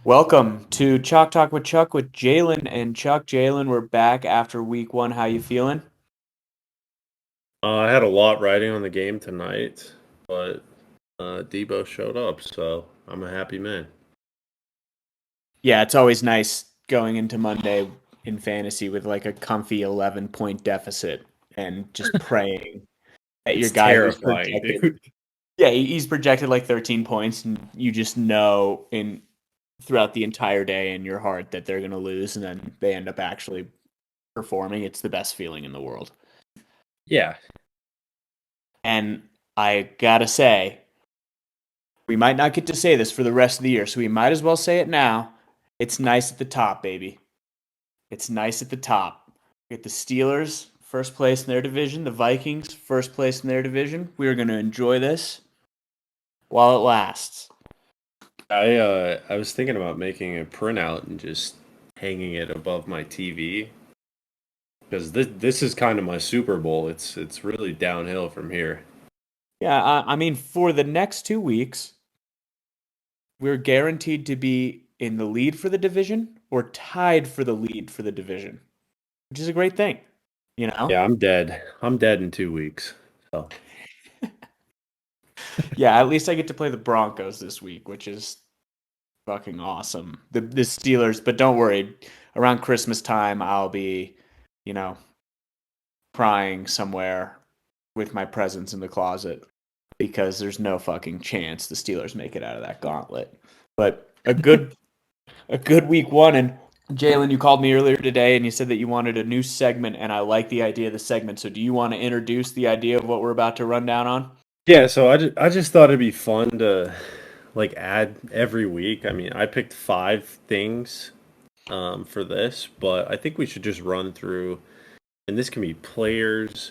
Welcome to Chalk Talk with Chuck with Jalen and Chuck. Jalen, we're back after week one. How you feeling? I had a lot riding on the game tonight, but Debo showed up, so I'm a happy man. Yeah, it's always nice going into Monday in fantasy with like a comfy 11-point deficit and just praying that your It's guy who's terrifying, projected, dude. yeah, he's projected like 13 points, and you just know in throughout the entire day in your heart that they're going to lose, and then they end up actually performing. It's the best feeling in the world. Yeah. And I gotta say, we might not get to say this for the rest of the year, so we might as well say it now. It's nice at the top, baby. It's nice at the top. We get the Steelers first place in their division, the Vikings first place in their division. We are going to enjoy this while it lasts. I was thinking about making a printout and just hanging it above my TV because this is kind of my Super Bowl. It's really downhill from here. Yeah, I mean, for the next 2 weeks, we're guaranteed to be in the lead for the division or tied for the lead for the division, which is a great thing, you know? Yeah, I'm dead. I'm dead in 2 weeks. So Yeah, at least I get to play the Broncos this week, which is fucking awesome. The Steelers, but don't worry, around Christmas time I'll be, you know, crying somewhere with my presents in the closet because there's no fucking chance the Steelers make it out of that gauntlet. But a good week one. And Jalen, you called me earlier today and you said that you wanted a new segment, and I like the idea of the segment. So do you want to introduce the idea of what we're about to run down on? yeah, so I just thought it'd be fun to like add every week. I mean, I picked 5 things for this, but I think we should just run through, and this can be players,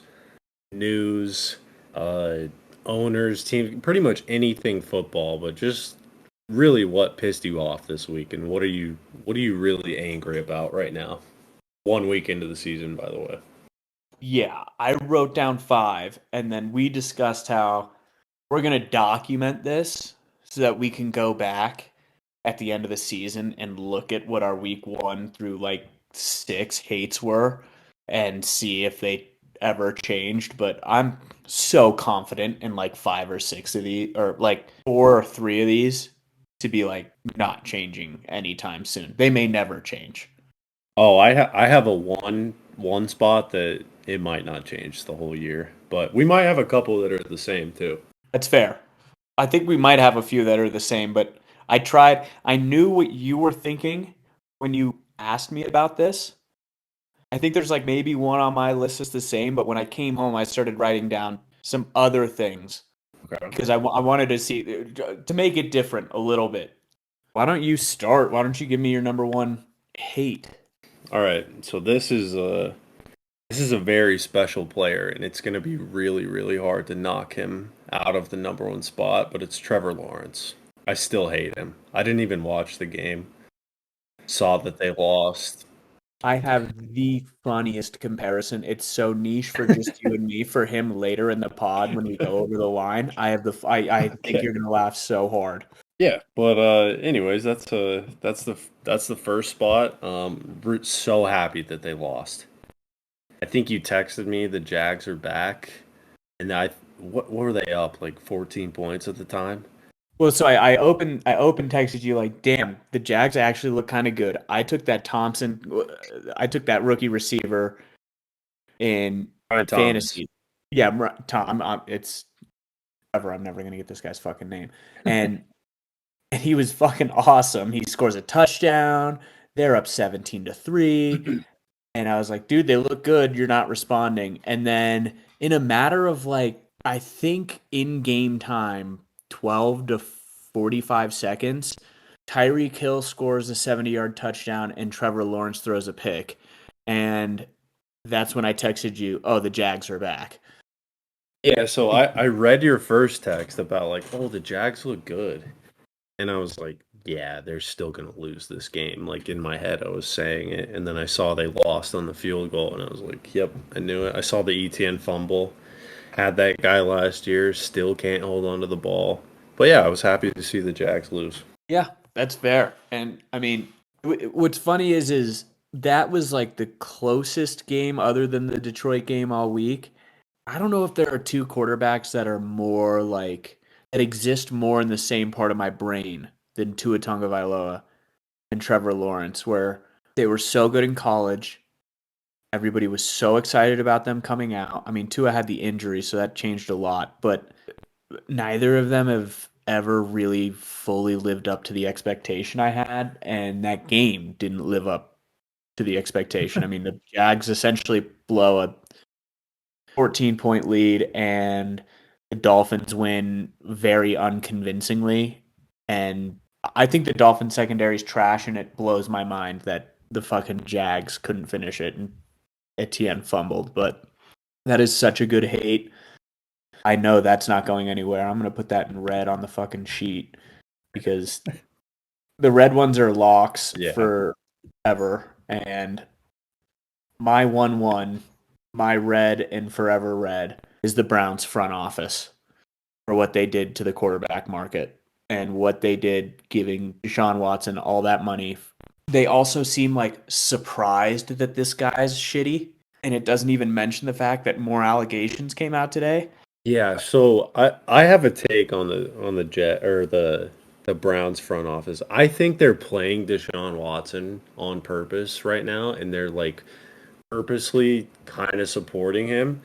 news, uh, owners, team, pretty much anything football, but just really what pissed you off this week, and what are you really angry about right now? 1 week into the season, by the way. Yeah, I wrote down five, and then we discussed how we're going to document this so that we can go back at the end of the season and look at what our week one through like six hates were and see if they ever changed. But I'm so confident in like five or six of these, or like four or three of these, to be like not changing anytime soon. They may never change. Oh, I have a one spot that it might not change the whole year, but we might have a couple that are the same too. That's fair. I think we might have a few that are the same, but I knew what you were thinking when you asked me about this. I think there's like maybe one on my list that's the same, but when I came home, I started writing down some other things Okay. because I wanted to see to make it different a little bit. Why don't you start? Why don't you give me your number one hate? All right. So this is a very special player, and it's going to be really, really hard to knock him out of the number one spot, but it's Trevor Lawrence. I still hate him. I didn't even watch the game, saw that they lost. I have the funniest comparison. It's so niche for just you and me. For him later in the pod when we go over the line, I think Okay. you're gonna laugh so hard. Yeah, but anyways, that's the first spot. We're so happy that they lost. I think you texted me the Jags are back, and what were they up like 14 points at the time? Well, so I opened texted you like, damn, the Jags actually look kind of good. I took that rookie receiver in Brian Thomas. fantasy. Yeah, Tom. It's ever. I'm never gonna get this guy's fucking name. And he was fucking awesome. He scores a touchdown. They're up 17-3. And I was like, dude, they look good. You're not responding. And then in a matter of like, I think in game time, 12 to 45 seconds, Tyreek Hill scores a 70-yard touchdown and Trevor Lawrence throws a pick. And that's when I texted you, oh, the Jags are back. Yeah, so I read your first text about like, oh, the Jags look good. And I was like, yeah, they're still gonna lose this game. Like in my head I was saying it, and then I saw they lost on the field goal and I was like, yep, I knew it. I saw the ETN fumble. Had that guy last year, still can't hold on to the ball. But yeah, I was happy to see the Jags lose. Yeah. That's fair. And I mean, what's funny is that was like the closest game other than the Detroit game all week. I don't know if there are two quarterbacks that are more like that exist more in the same part of my brain than Tua Tagovailoa and Trevor Lawrence, where they were so good in college. Everybody was so excited about them coming out. I mean, Tua had the injury, so that changed a lot, but neither of them have ever really fully lived up to the expectation I had, and that game didn't live up to the expectation. I mean, the Jags essentially blow a 14-point lead, and the Dolphins win very unconvincingly. And I think the Dolphins secondary is trash, and it blows my mind that the fucking Jags couldn't finish it and Etienne fumbled. But that is such a good hate. I know that's not going anywhere. I'm going to put that in red on the fucking sheet because the red ones are locks Yeah. forever. And my 1-1, my red and forever red is the Browns front office for what they did to the quarterback market and what they did giving Deshaun Watson all that money. They also seem like surprised that this guy's shitty. And it doesn't even mention the fact that more allegations came out today. Yeah, so I have a take on the Jet or the Browns front office. I think they're playing Deshaun Watson on purpose right now, and they're like purposely kind of supporting him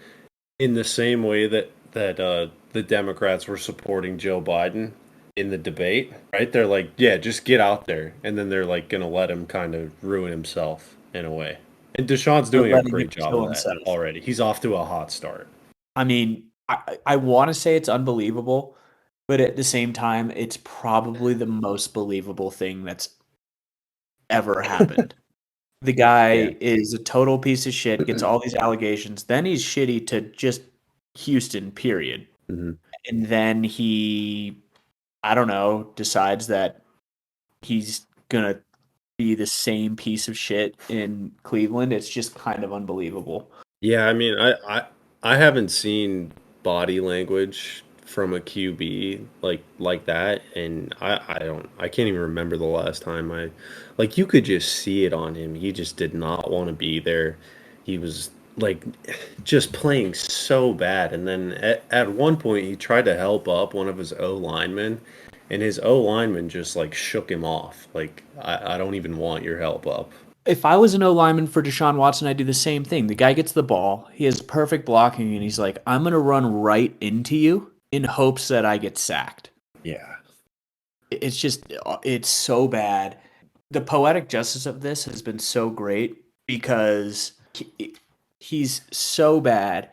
in the same way that the Democrats were supporting Joe Biden in the debate, right? They're like, yeah, just get out there, and then they're like gonna let him kind of ruin himself in a way. And Deshaun's They're doing a letting him great job kill of that himself. already. He's off to a hot start. I mean, I want to say it's unbelievable, but at the same time, it's probably the most believable thing that's ever happened. The Yeah. guy is a total piece of shit, gets all these allegations, then he's shitty to just Houston, period. Mhm. And then he, I don't know, decides that he's gonna be the same piece of shit in Cleveland. It's just kind of unbelievable. Yeah, I mean, I haven't seen body language from a QB like that, and I can't even remember the last time like you could just see it on him. He just did not want to be there. He was like just playing so bad, and then at one point he tried to help up one of his O linemen, and his O lineman just like shook him off. Like I don't even want your help up. If I was an O lineman for Deshaun Watson, I'd do the same thing. The guy gets the ball, he has perfect blocking, and he's like, I'm going to run right into you in hopes that I get sacked. Yeah. It's just, it's so bad. The poetic justice of this has been so great because he's so bad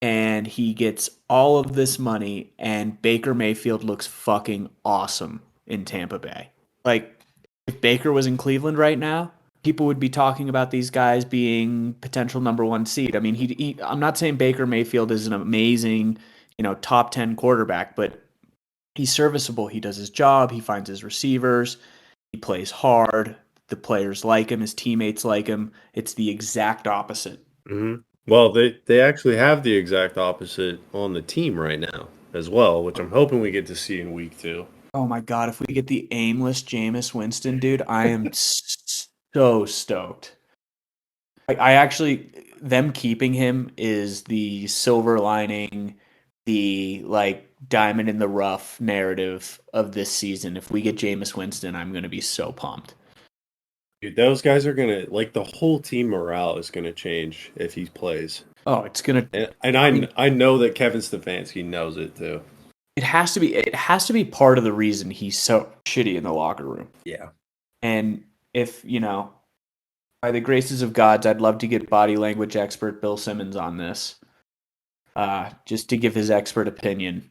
and he gets all of this money, and Baker Mayfield looks fucking awesome in Tampa Bay. Like, if Baker was in Cleveland right now, people would be talking about these guys being potential number one seed. I mean, I'm not saying Baker Mayfield is an amazing, top 10 quarterback, but he's serviceable. He does his job. He finds his receivers. He plays hard. The players like him. His teammates like him. It's the exact opposite. Hmm. Well, they actually have the exact opposite on the team right now as well, which I'm hoping we get to see in week two. Oh my god, if we get the aimless Jameis Winston, dude, I am so stoked. I actually, them keeping him is the silver lining, the like diamond in the rough narrative of this season. If we get Jameis Winston, I'm gonna be so pumped. Dude, those guys are gonna like the whole team morale is gonna change if he plays, Oh, it's gonna. and I mean, I know that Kevin Stefanski knows it too. it has to be. It has to be part of the reason he's so shitty in the locker room. Yeah. And if by the graces of gods, I'd love to get body language expert Bill Simmons on this, just to give his expert opinion.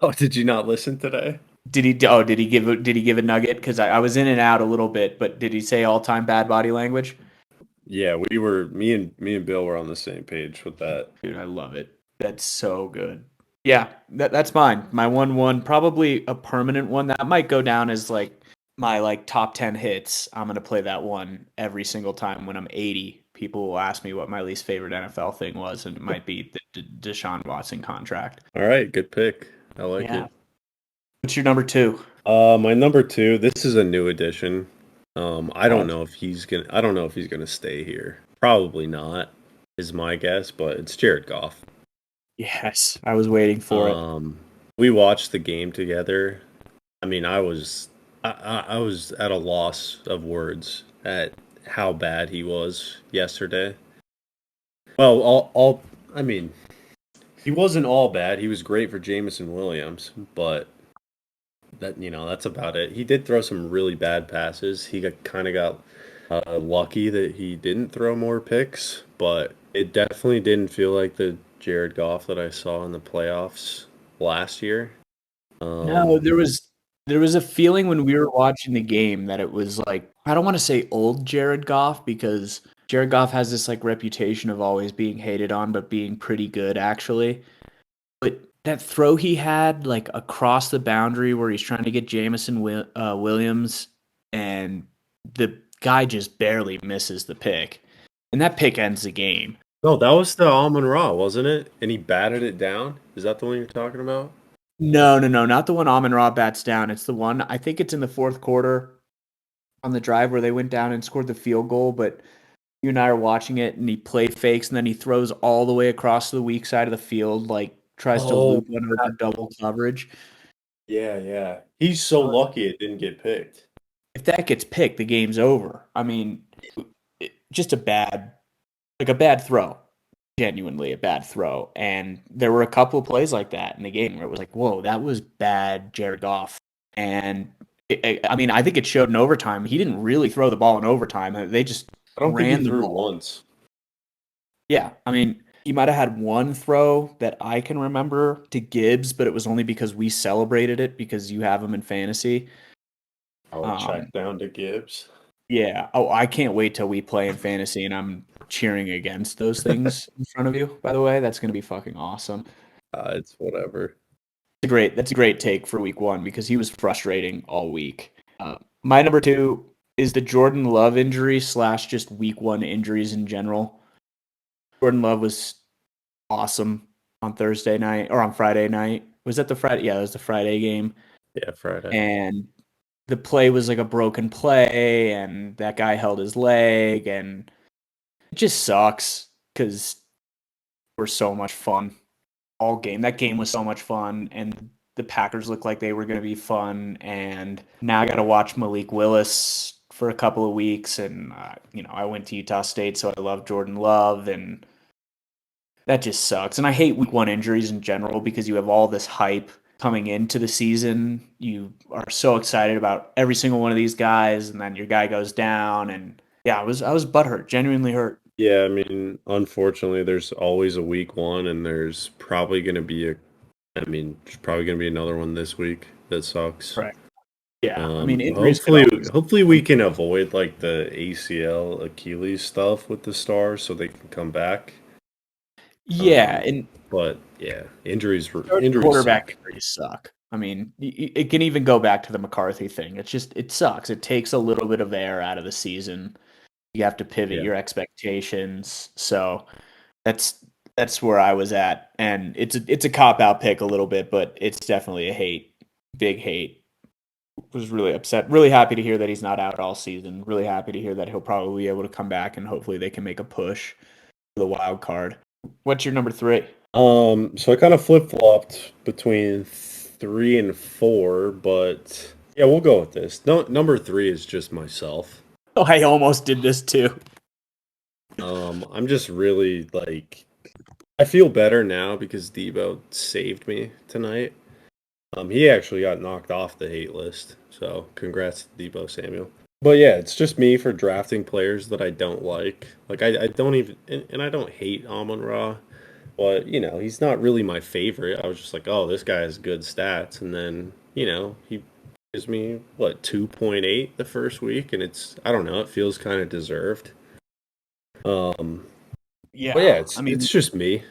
Oh, did you not listen today? Did he? Oh, did he give a nugget? Because I was in and out a little bit, but did he say all time bad body language? Yeah, me and Bill were on the same page with that. Dude, I love it. That's so good. Yeah, that's mine. My 1-1, probably a permanent one that might go down as like my like top 10 hits. I'm gonna play that one every single time when I'm 80. People will ask me what my least favorite NFL thing was, and it might be the Deshaun Watson contract. All right, good pick. I like Yeah. it. What's your number two? My number two. This is a new addition. I don't Pause. know if he's gonna. I don't know if he's gonna stay here. Probably not, is my guess. But it's Jared Goff. Yes, I was waiting for it. Um, we watched the game together. I mean, I was at a loss of words at how bad he was yesterday. Well, I mean, he wasn't all bad. He was great for Jamison Williams, but that's about it. He did throw some really bad passes. He got lucky that he didn't throw more picks, but it definitely didn't feel like the Jared Goff that I saw in the playoffs last year. No, Um, there was a feeling when we were watching the game that it was like I don't want to say old Jared Goff because Jared Goff has this like reputation of always being hated on but being pretty good actually. But that throw he had like across the boundary where he's trying to get Williams and the guy just barely misses the pick. And that pick ends the game. no, that was the Amon Ra, wasn't it? And he batted it down. Is that the one you're talking about? No, no, no, not the one Amon Ra bats down. It's the one I think it's in the fourth quarter on the drive where they went down and scored the field goal, but you and I are watching it and he play fakes and then he throws all the way across the weak side of the field, like tries to Oh, loop one over double coverage. yeah, yeah. He's so lucky it didn't get picked. If that gets picked, the game's over. I mean, just a bad throw, genuinely a bad throw. And there were a couple of plays like that in the game where it was like, whoa, that was bad, Jared Goff. And I mean, I think it showed in overtime. He didn't really throw the ball in overtime. They just I don't think he ran the threw ball. once. Yeah, I mean, he might have had one throw that I can remember to Gibbs, but it was only because we celebrated it because you have him in fantasy. Oh, Um, check down to Gibbs. yeah. Oh, I can't wait till we play in fantasy and I'm cheering against those things in front of you. By the way, that's going to be fucking awesome. It's whatever. That's a great take for week one because he was frustrating all week. My number two is the Jordan Love injury slash just week one injuries in general. Jordan Love was awesome on Thursday night or on Friday night. Was that the Friday? Yeah, it was the Friday game. Yeah, Friday. And the play was like a broken play, and that guy held his leg, and it just sucks because we're so much fun all game. That game was so much fun, and the Packers looked like they were going to be fun. And now I got to watch Malik Willis for a couple of weeks, and I went to Utah State, so I love Jordan Love, and that just sucks. And I hate week one injuries in general because you have all this hype coming into the season. You are so excited about every single one of these guys, and then your guy goes down. And yeah, I was butthurt, genuinely hurt. Yeah, I mean, unfortunately, there's always a week one, and there's probably going to be there's probably going to be another one this week that sucks. Right. Yeah. I mean, injuries could Hopefully, always hopefully we can avoid like the ACL, Achilles stuff with the stars, so they can come back. Yeah, Um, and but yeah, injuries quarterback suck. injuries suck. I mean, it can even go back to the McCarthy thing. It sucks. It takes a little bit of air out of the season. You have to pivot Yeah. your expectations. So that's that's where I was at, and it's a cop out pick a little bit, but it's definitely a hate, big hate. Was really upset. Really happy to hear that he's not out all season. Really happy to hear that he'll probably be able to come back, and hopefully they can make a push for the wild card. What's your number three? So I kind of flip flopped between 3 and 4, but yeah, we'll go with this. No, number three is just myself. Oh, I almost did this too. I'm just really like I feel better now because Debo saved me tonight. He actually got knocked off the hate list, so congrats to Debo Samuel. But yeah, it's just me for drafting players that I don't like. Like I don't even, and I don't hate Amon Ra, but he's not really my favorite. I was just like, oh, this guy has good stats, and then he gives me what 2.8 the first week, and I don't know, it feels kind of deserved. Um, but Yeah, yeah, I it's mean, just me.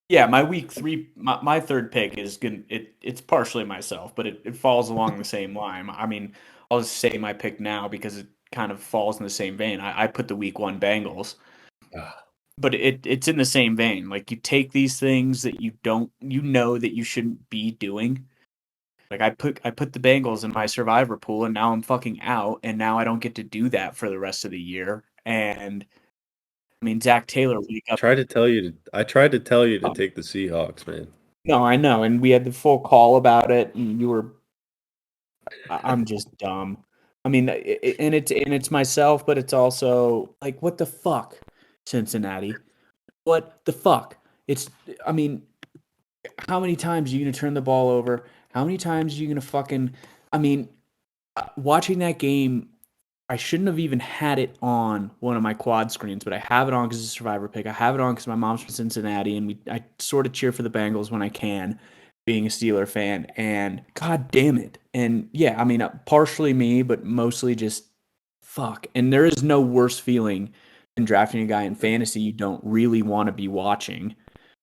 yeah, my week three, my third pick is good. It's partially myself, but it falls along the same line. I mean, I'll just say my pick now because it kind of falls in the same vein. I put the week one Bengals, but it's in the same vein. Like you take these things that you know that you shouldn't be doing, Like I put the Bengals in my survivor pool, and now I'm fucking out, and now I don't get to do that for the rest of the year. And I mean, Zach Taylor wake up. I tried to tell you to Oh, take the Seahawks, man. no, I know, and we had the full call about it, and you were. I'm just dumb. I mean, and it's myself, but it's also like, what the fuck, Cincinnati? What the fuck? It's. I mean, how many times are you gonna turn the ball over? How many times are you gonna fucking? I mean, watching that game, I shouldn't have even had it on one of my quad screens, but I have it on because it's a survivor pick. I have it on because my mom's from Cincinnati, and I sort of cheer for the Bengals when I can, being a Steeler fan. And god damn it! And yeah, I mean, partially me, but mostly just fuck. And there is no worse feeling than drafting a guy in fantasy you don't really want to be watching,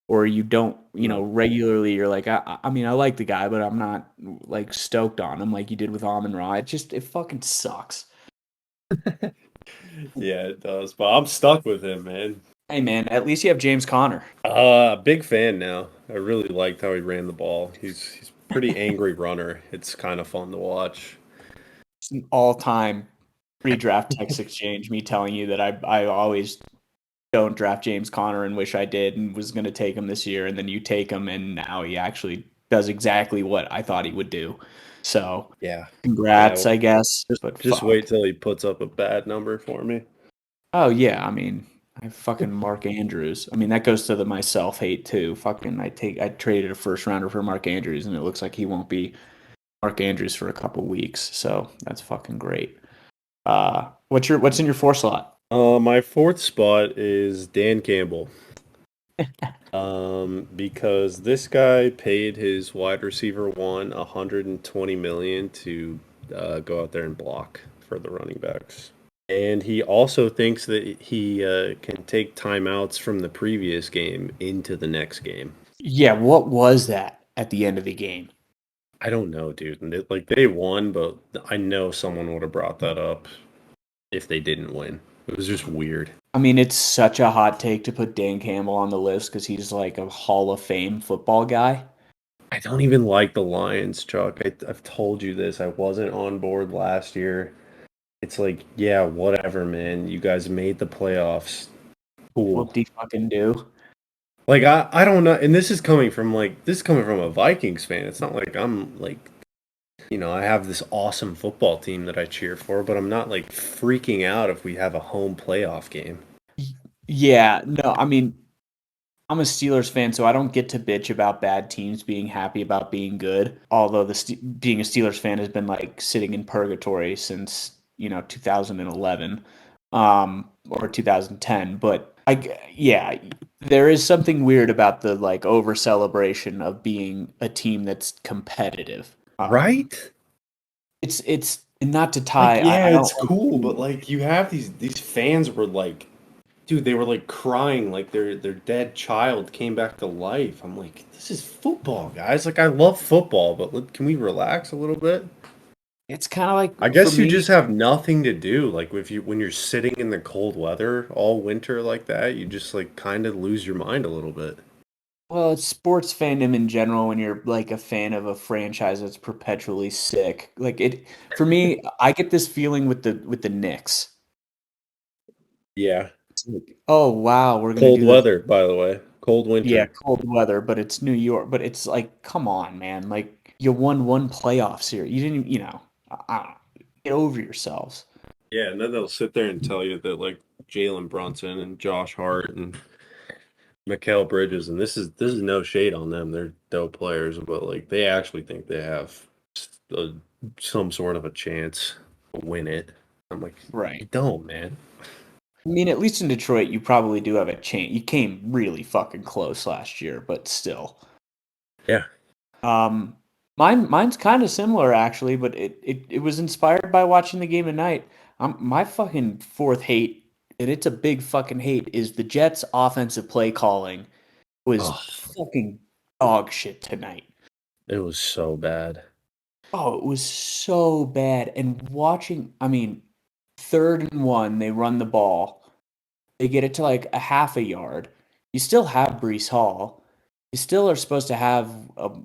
or you don't, No. regularly. You're like, I mean, I like the guy, but I'm not like stoked on him like you did with Amon Ra. It fucking sucks. Yeah, it does. But I'm stuck with him, man. Hey man, at least you have James Conner. Big fan now. I really liked how he ran the ball. He's a pretty angry runner. It's kind of fun to watch. It's an all-time pre-draft text exchange. Me telling you that I always don't draft James Conner and wish I did and was going to take him this year, and then you take him, and now he actually does exactly what I thought he would do. So, Yeah. Yeah. congrats, I guess. But Just wait fuck. till he puts up a bad number for me. Oh yeah, I mean, I fucking Mark Andrews. I mean, that goes to the myself hate too. Fucking, I traded a first rounder for Mark Andrews, and it looks like he won't be Mark Andrews for a couple weeks. So that's fucking great. What's in your four slot? My fourth spot is Dan Campbell. Because this guy paid his wide receiver one 120 million to go out there and block for the running backs. And he also thinks that he can take timeouts from the previous game into the next game. Yeah, what was that at the end of the game? I don't know, dude. And like they won, but I know someone would have brought that up if they didn't win. It was just weird. I mean, it's such a hot take to put Dan Campbell on the list because he's like a Hall of Fame football guy. I don't even like the Lions, Chuck. I've told you this. I wasn't on board last year. It's like, yeah, whatever, man. You guys made the playoffs. Whoop Cool. de fucking do. Like I don't know, and this is coming from a Vikings fan. It's not like I'm like, I have this awesome football team that I cheer for, but I'm not like freaking out if we have a home playoff game. Yeah, no, I mean, I'm a Steelers fan, so I don't get to bitch about bad teams being happy about being good. Although being a Steelers fan has been like sitting in purgatory since 2011, or 2010. But yeah, there is something weird about the like over celebration of being a team that's competitive. Right? It's not to Like, tie. yeah, I don't it's like. cool, but like you have these fans were like, dude, they were like crying like their dead child came back to life. I'm like, this is football, guys. Like I love football, but can we relax a little bit? It's kind of I like for guess you me. just have nothing to do. Like if you when you're sitting in the cold weather all winter like that, you just like kind of lose your mind a little bit. Well, it's sports fandom in general when you're like a fan of a franchise that's perpetually sick. Like it for me, I get this feeling with the Knicks. Yeah. It's like, oh wow, we're gonna Cold do this. weather, by the way. Cold Yeah, winter. cold weather, but it's New York. But it's like, come on, man. Like you won one playoff series. You didn't, get over yourselves. Yeah, and then they'll sit there and tell you that like Jalen Brunson and Josh Hart and Mikal Bridges, and this is no shade on them. They're dope players, but like they actually think they have a, some sort of a chance to win it. I'm like, Right. you don't, man. I mean, at least in Detroit, you probably do have a chance. You came really fucking close last year, but still. Yeah. Um, mine's kind of similar actually, but it was inspired by watching the game tonight. My fucking fourth hate, and it's a big fucking hate, is the Jets' offensive play calling was Oh, fucking dog shit tonight. it was so bad. Oh, it was so bad. And watching, I mean, 3rd and 1, they run the ball. They get it to like a half a yard. You still have Brees Hall. you still are supposed to have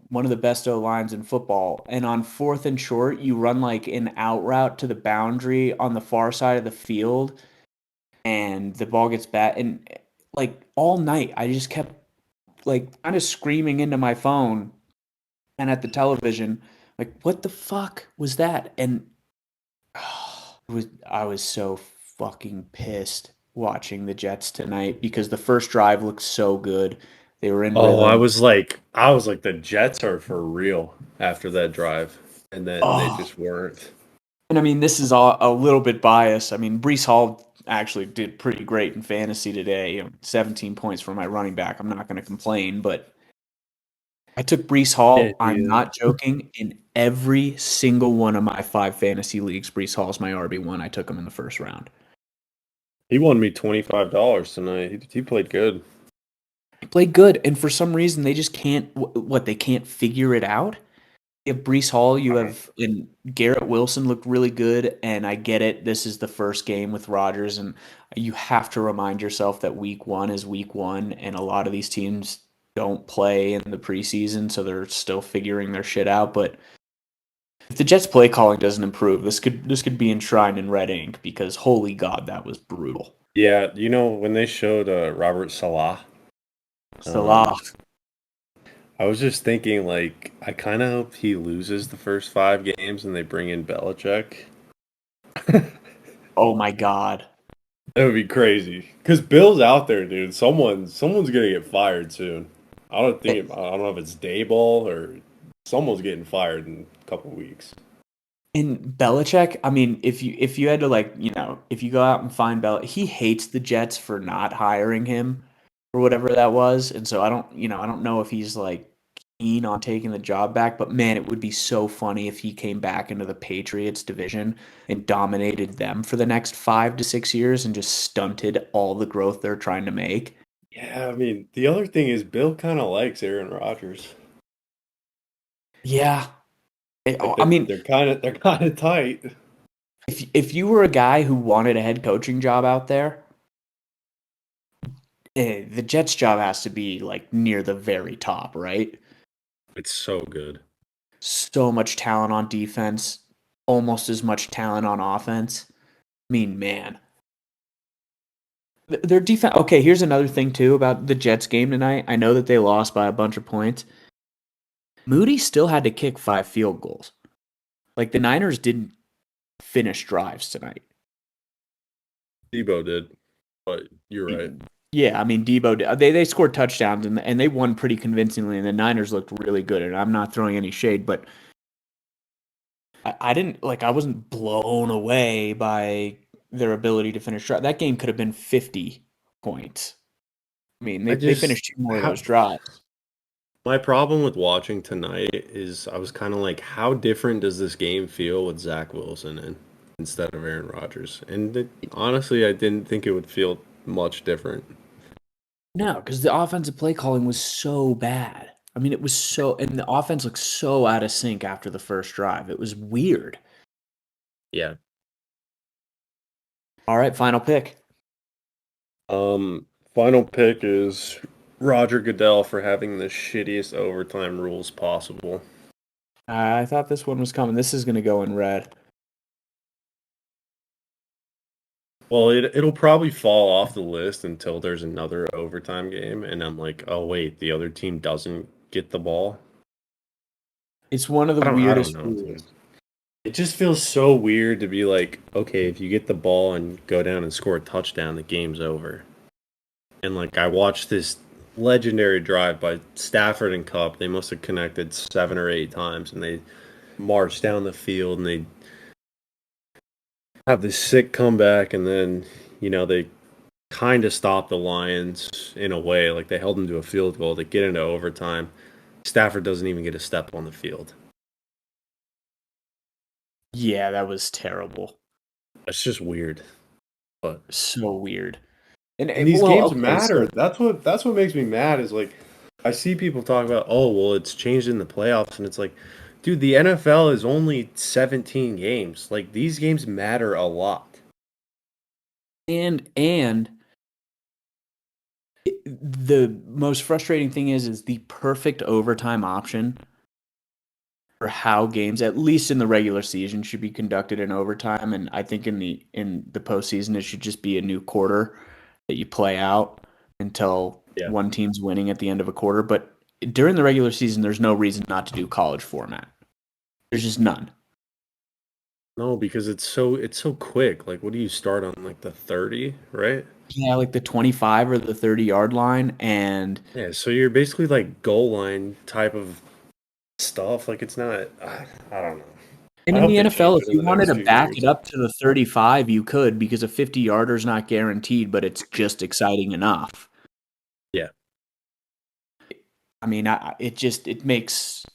one of the best O lines in football. And on fourth and short, you run like an out route to the boundary on the far side of the field, and the ball gets bat. And like all night, I just kept like kind of screaming into my phone and at the television, like, what the fuck was that? And I was so fucking pissed watching the Jets tonight because the first drive looked so good. They were in Oh, rhythm. I was like, the Jets are for real after that drive, and then they Oh, just weren't. and I mean, this is a little bit biased. I mean, Brees Hall actually did pretty great in fantasy today. 17 points for my running back. I'm not going to complain, but I took Brees Yeah, Hall. I'm dude. not joking. In every single one of my 5 fantasy leagues, Brees Hall is my RB1. I took him in the first round. He won me $25 tonight. He played good. He played good, and for some reason, they just can't. What they can't figure it out. You have Brees Hall, you have and Garrett Wilson looked really good, and I get it. This is the first game with Rodgers, and you have to remind yourself that week one is week one, and a lot of these teams don't play in the preseason, so they're still figuring their shit out. But if the Jets play calling doesn't improve, this could be enshrined in red ink because holy God, that was brutal. Yeah, when they showed Robert Salah, Salah. um, I was just thinking, like, I kind of hope he loses the first 5 games and they bring in Belichick. Oh my God. That would be crazy. Cause Bill's out there, dude. Someone's gonna get fired soon. I don't know if it's Dayball or someone's getting fired in a couple weeks. And Belichick, I mean, if you had to like, if you go out and find he hates the Jets for not hiring him or whatever that was. And so I don't know if he's like keen on taking the job back, but man, it would be so funny if he came back into the Patriots division and dominated them for the next 5 to 6 years and just stunted all the growth they're trying to make. Yeah, I mean, the other thing is Bill kind of likes Aaron Rodgers. Yeah. Like I mean, they're kind of tight. if you were a guy who wanted a head coaching job out there, the Jets job has to be like near the very top, right? It's so good. So much talent on defense, almost as much talent on offense. I mean, man, their defense. Okay, here's another thing too about the Jets game tonight. I know that they lost by a bunch of points. Moody still had to kick 5 field goals. Like the Niners didn't finish drives tonight. Debo did, but you're right. Yeah, I mean Debo. They scored touchdowns and they won pretty convincingly. And the Niners looked really good. And I'm not throwing any shade, but I didn't like. I wasn't blown away by their ability to finish drive. That game could have been 50 points. I mean, I they just finished 2 more of those drives. My problem with watching tonight is I was kind of like, how different does this game feel with Zach Wilson in instead of Aaron Rodgers? And honestly, I didn't think it would feel much different. No, because the offensive play calling was so bad. I mean, it was so, and the offense looked so out of sync after the first drive. It was weird. Yeah. All right, final pick. Final pick is Roger Goodell for having the shittiest overtime rules possible. I thought this one was coming. This is going to go in red. Well, it'll probably fall off the list until there's another overtime game, and I'm like, oh wait, the other team doesn't get the ball. It's one of the I don't weirdest know, dude. rules. It just feels so weird to be like, okay, if you get the ball and go down and score a touchdown, the game's over. And like I watched this legendary drive by Stafford and Cup. They must have connected 7 or 8 times, and they marched down the field and they have this sick comeback, and then they kind of stopped the Lions in a way. Like they held them to a field goal. They get into overtime. Stafford doesn't even get a step on the field. Yeah, that was terrible. That's just weird. But So weird. And these Well, games okay, matter. so That's what makes me mad is like I see people talk about, oh well, it's changed in the playoffs, and it's like, dude, the NFL is only 17 games. Like these games matter a lot. and The most frustrating thing is the perfect overtime option for how games, at least in the regular season, should be conducted in overtime. And I think in the postseason, it should just be a new quarter that you play out until Yeah. one team's winning at the end of a quarter. But during the regular season, there's no reason not to do college format. There's just none. No, because it's so quick. Like, what do you start on, like the 30, right? Yeah, like the 25 or the 30-yard line. And Yeah, so you're basically like goal line type of stuff. Like, it's not. I don't know. And I in hope the they NFL, change if it in you the wanted next to few back it years. up to the 35, you could because a 50-yarder is not guaranteed, but it's just exciting enough. Yeah. I mean, it makes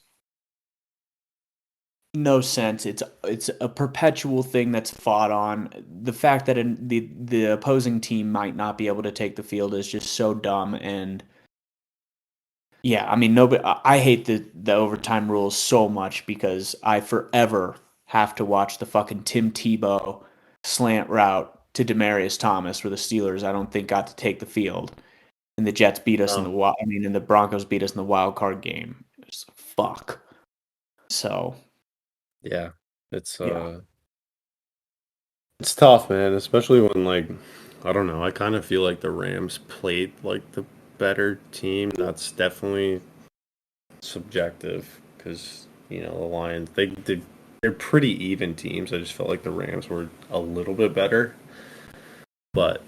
no sense. It's a perpetual thing that's fought on. The fact that the opposing team might not be able to take the field is just so dumb. And yeah, I mean, nobody. I hate the overtime rules so much because I forever have to watch the fucking Tim Tebow slant route to Demaryius Thomas, where the Steelers I don't think got to take the field, and the Jets beat us in Oh, the I mean, and the Broncos beat us in the wild card game. It's fuck. So yeah. It's yeah. uh it's tough, man, especially when, like, I don't know, I kind of feel like the Rams played like the better team. That's definitely subjective because, the Lions, they're pretty even teams. I just felt like the Rams were a little bit better, but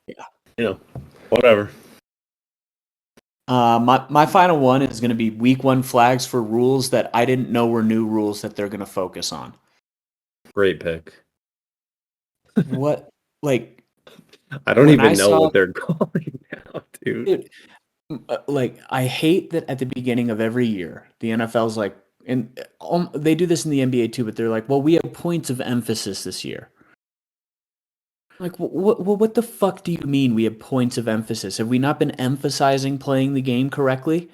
Yeah. you know, whatever. My final one is going to be week one flags for rules that I didn't know were new rules that they're going to focus on. Great pick. What, like, I don't when I even know saw what they're calling now, dude. it, like, I hate that at the beginning of every year, the NFL's like, and they do this in the NBA too, but they're like, well, we have points of emphasis this year. Like, what the fuck do you mean we have points of emphasis? Have we not been emphasizing playing the game correctly?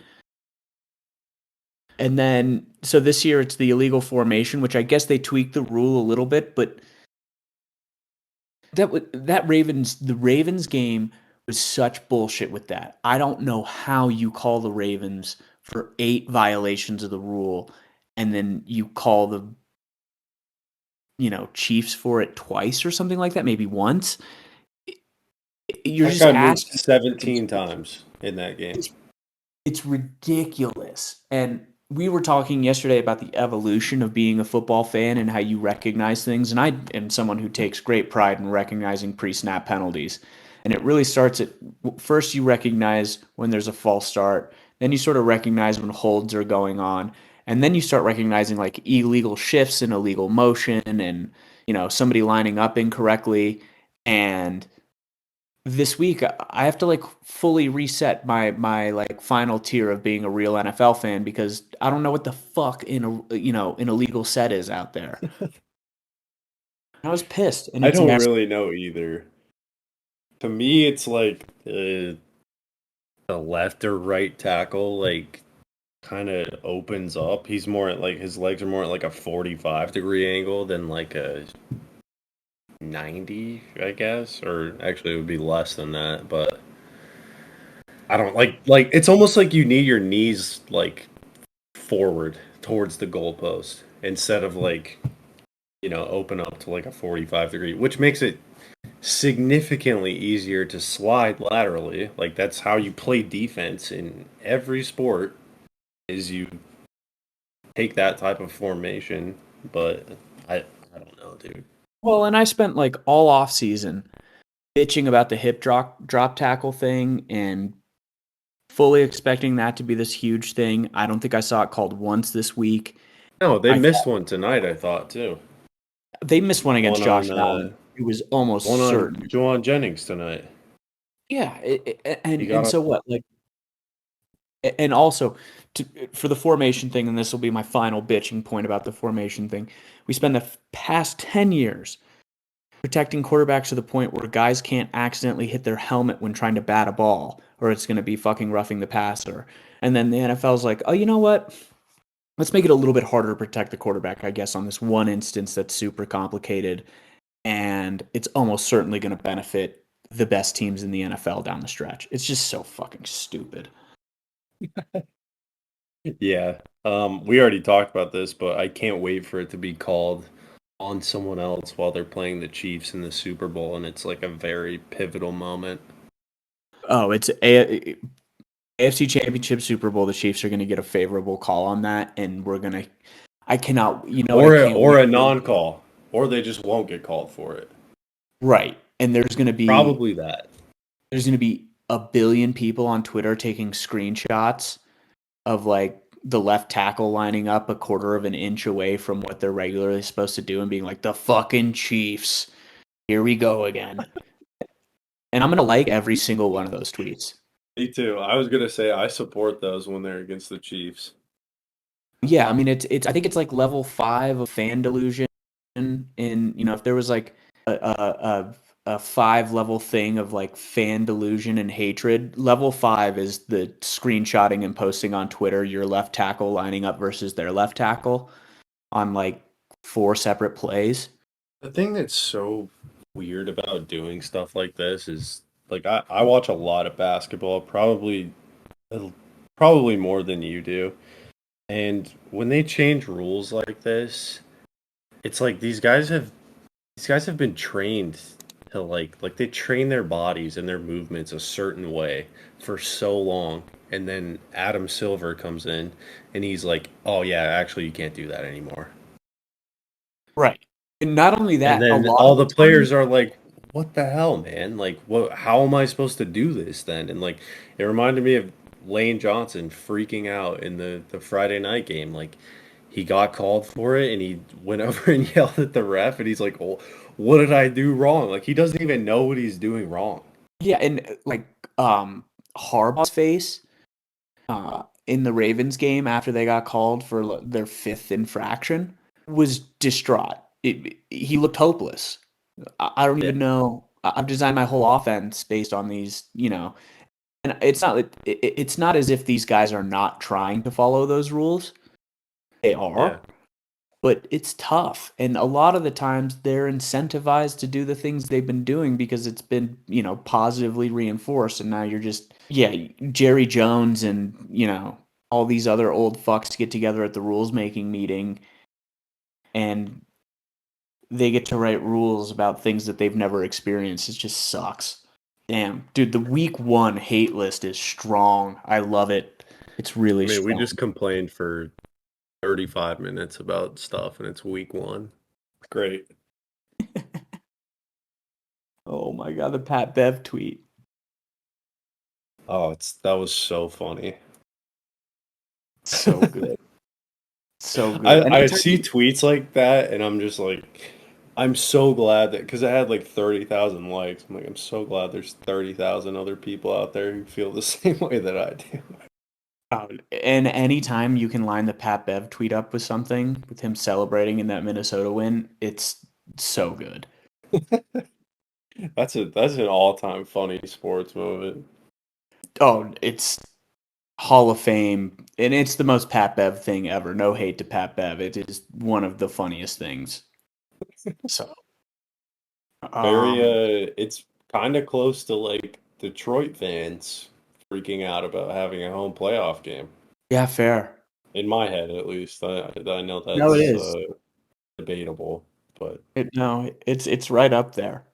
And then, so this year it's the illegal formation, which I guess they tweaked the rule a little bit, but the Ravens game was such bullshit with that. I don't know how you call the Ravens for 8 violations of the rule, and then you call the Chiefs for it twice or something like that, maybe once. You're That just guy moved asking. 17 times in that game. It's ridiculous. And we were talking yesterday about the evolution of being a football fan and how you recognize things. And I am someone who takes great pride in recognizing pre-snap penalties. And it really starts at first you recognize when there's a false start, then you sort of recognize when holds are going on, and then you start recognizing like illegal shifts and illegal motion and somebody lining up incorrectly. And this week I have to like fully reset my like final tier of being a real NFL fan because I don't know what the fuck in a legal set is out there. I was pissed and I it's don't messy. really know either. To me, it's like the left or right tackle, like, kind of opens up. He's more at, like, his legs are more at like a 45-degree angle than like a 90, I guess. Or actually, it would be less than that. But I don't like it's almost like you need your knees like forward towards the goalpost instead of like, open up to like a 45-degree, which makes it significantly easier to slide laterally. Like, that's how you play defense in every sport, is you take that type of formation. But I don't know, dude. Well, and I spent like all off season bitching about the hip drop tackle thing and fully expecting that to be this huge thing. I don't think I saw it called once this week. No, they I missed one tonight, I thought, too. They missed one against One Josh on Allen. It was almost one on certain. Juwan Jennings tonight. Yeah, He and got so up. what? Like, and also for the formation thing, and this will be my final bitching point about the formation thing. We spend the past 10 years protecting quarterbacks to the point where guys can't accidentally hit their helmet when trying to bat a ball, or it's going to be fucking roughing the passer. And then the NFL's like, oh, you know what? Let's make it a little bit harder to protect the quarterback, I guess, on this one instance that's super complicated. And it's almost certainly going to benefit the best teams in the NFL down the stretch. It's just so fucking stupid. Yeah. We already talked about this, but I can't wait for it to be called on someone else while they're playing the Chiefs in the Super Bowl, and it's like a very pivotal moment. Oh, it's AFC Championship Super Bowl. The Chiefs are going to get a favorable call on that, and we're going to. I cannot. You know what? I can't Or wait a for. non-call, or they just won't get called for it. Right, and Probably that. there's going to be a billion people on Twitter taking screenshots of like the left tackle lining up a quarter of an inch away from what they're regularly supposed to do and being like, the fucking Chiefs. Here we go again. And I'm going to like every single one of those tweets. Me too. I was gonna say I support those when they're against the Chiefs. Yeah, I mean it's I think it's like level 5 of fan delusion. And if there was like a 5 level thing of like fan delusion and hatred, level 5 is the screenshotting and posting on Twitter your left tackle lining up versus their left tackle on like 4 separate plays. The thing that's so weird about doing stuff like this is like I watch a lot of basketball, probably more than you do. And when they change rules like this, it's like these guys have been trained to like they train their bodies and their movements a certain way for so long. And then Adam Silver comes in and he's like, "Oh yeah, actually you can't do that anymore." Right. And not only And that, a then lot all of the the time, players are like, "What the hell, man? Like, what? How am I supposed to do this then?" And like, it reminded me of Lane Johnson freaking out in the Friday night game. Like, he got called for it, and he went over and yelled at the ref, and he's like, "Oh, what did I do wrong?" Like, he doesn't even know what he's doing wrong. yeah, and like Harbaugh's face in the Ravens game after they got called for their 5th infraction was distraught. He looked hopeless. I don't Yeah, even know. I've designed my whole offense based on these. And it's not as if these guys are not trying to follow those rules. They yeah. are, but it's tough. And a lot of the times they're incentivized to do the things they've been doing because it's been, positively reinforced. And now you're just, yeah, Jerry Jones and, all these other old fucks get together at the rules making meeting and they get to write rules about things that they've never experienced. It just sucks. Damn, dude, the week 1 hate list is strong. I love it. It's I really mean, we strong. just complained for 35 minutes about stuff, and it's week one. Great. Oh my god, the Pat Bev tweet. Oh, that was so funny. So good. So good. I Anytime see tweets like that, and I'm just like, I'm so glad that because it had like 30,000 likes. I'm like, I'm so glad there's 30,000 other people out there who feel the same way that I do. and anytime you can line the Pat Bev tweet up with something with him celebrating in that Minnesota win, it's so good. That's an all time funny sports moment. Oh, it's Hall of Fame, and it's the most Pat Bev thing ever. No hate to Pat Bev. It is one of the funniest things. So, Very um, it's kind of close to like Detroit fans freaking out about having a home playoff game. yeah, fair. In my head, at least. I know No, it that's is. debatable, but No, it's right up there.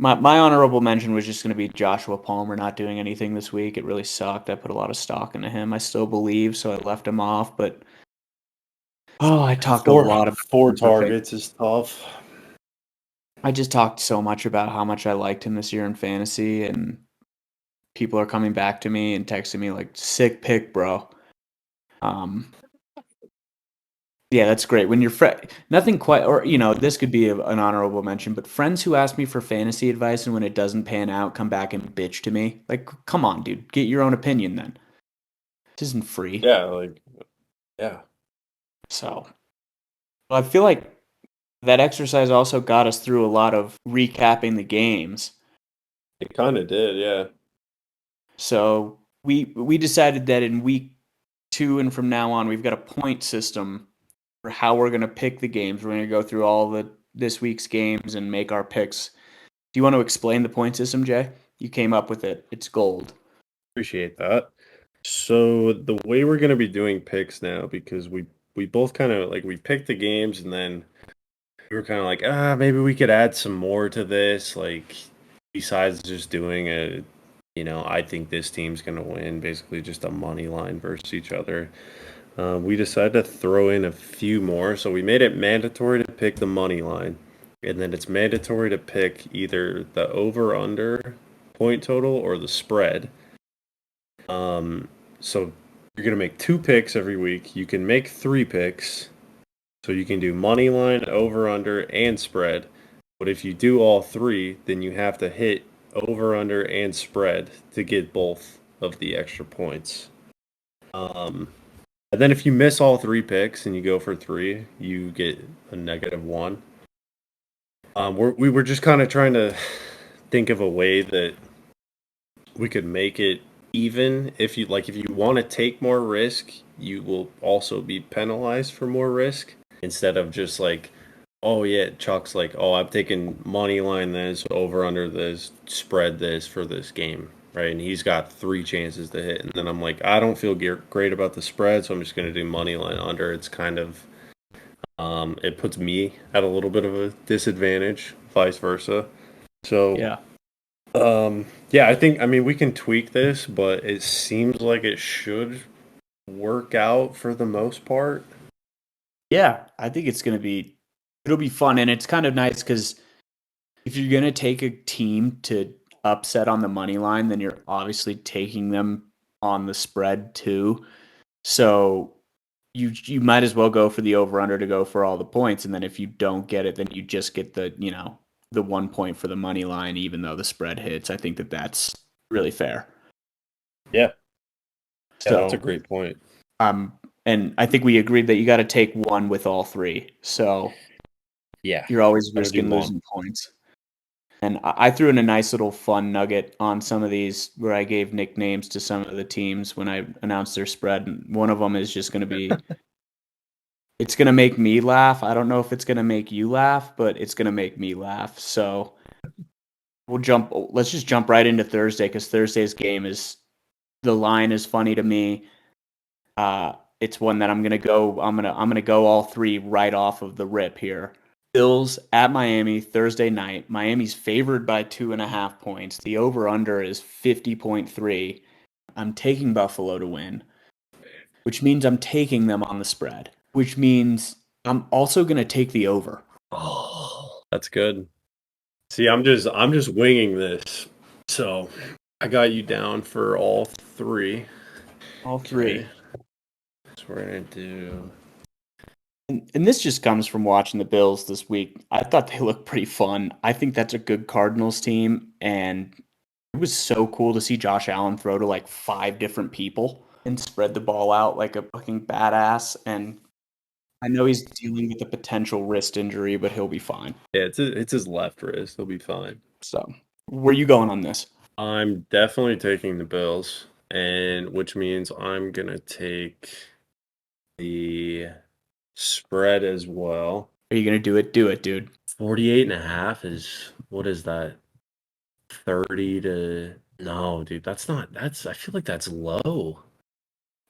My honorable mention was just going to be Joshua Palmer not doing anything this week. It really sucked. I put a lot of stock into him. I still believe, so I left him off. But I talked a lot about four him for targets is tough. I just talked so much about how much I liked him this year in fantasy, and people are coming back to me and texting me like, "Sick pick, bro." Um, yeah, that's great. When you're nothing quite, or this could be an honorable mention, but friends who ask me for fantasy advice and when it doesn't pan out, come back and bitch to me. Like, come on, dude, get your own opinion then. This isn't free. Yeah, like yeah. So, well, I feel like that exercise also got us through a lot of recapping the games. It kind of did, yeah. So we decided that in week 2 and from now on, we've got a point system for how we're going to pick the games. We're going to go through all the this week's games and make our picks Do you want to explain the point system, Jay? You came up with it. It's gold. Appreciate that. So the way we're gonna be doing picks now, because we both kind of like we picked the games and then we were kind of like, maybe we could add some more to this, like besides just doing a, I think this team's gonna win, basically just a money line versus each other. We decided to throw in a few more, so we made it mandatory to pick the money line, and then it's mandatory to pick either the over under point total or the spread. So you're gonna make two picks every week. You can make three picks, so you can do money line, over under, and spread. But if you do all three, then you have to hit over under and spread to get both of the extra points. And then if you miss all three picks and you go for three, you get a -1. We were just kind of trying to think of a way that we could make it even. If you want to take more risk, you will also be penalized for more risk instead of just like, oh yeah, Chuck's like, oh, I'm taking money line this, over under this, spread this for this game, right? And he's got three chances to hit, and then I'm like, I don't feel great about the spread, so I'm just gonna do money line under. It's kind of, it puts me at a little bit of a disadvantage, vice versa. So, Yeah. yeah, I mean, we can tweak this, but it seems like it should work out for the most part. Yeah, I think it'll be fun, and it's kind of nice because if you're gonna take a team to upset on the money line, then you're obviously taking them on the spread too. So you might as well go for the over under to go for all the points, and then if you don't get it, then you just get the 1 point for the money line, even though the spread hits. I think that's really fair. Yeah, yeah, that's a So great point. and I think we agreed that you got to take one with all three. So Yeah, you're always gotta do risking one. losing points. And I threw in a nice little fun nugget on some of these where I gave nicknames to some of the teams when I announced their spread. And one of them is just going to be, it's going to make me laugh. I don't know if it's going to make you laugh, but it's going to make me laugh. So let's just jump right into Thursday because Thursday's game the line is funny to me. It's one that I'm gonna go all three right off of the rip here. Bills at Miami Thursday night. Miami's favored by 2.5 points. The over/under is 50.3. I'm taking Buffalo to win, which means I'm taking them on the spread, which means I'm also gonna take the over. Oh, that's good. See, I'm just winging this. So I got you down for all three. All Okay. three. So we're gonna do. And this just comes from watching the Bills this week. I thought they looked pretty fun. I think that's a good Cardinals team, and it was so cool to see Josh Allen throw to like five different people and spread the ball out like a fucking badass. And I know he's dealing with a potential wrist injury, but he'll be fine. Yeah, it's his left wrist. He'll be fine. So, where you going on this? I'm definitely taking the Bills, and which means I'm gonna take the spread as well. Are you gonna do it? Do it, dude. 48.5 is, what is that? 30 to, no, dude, I feel like that's low.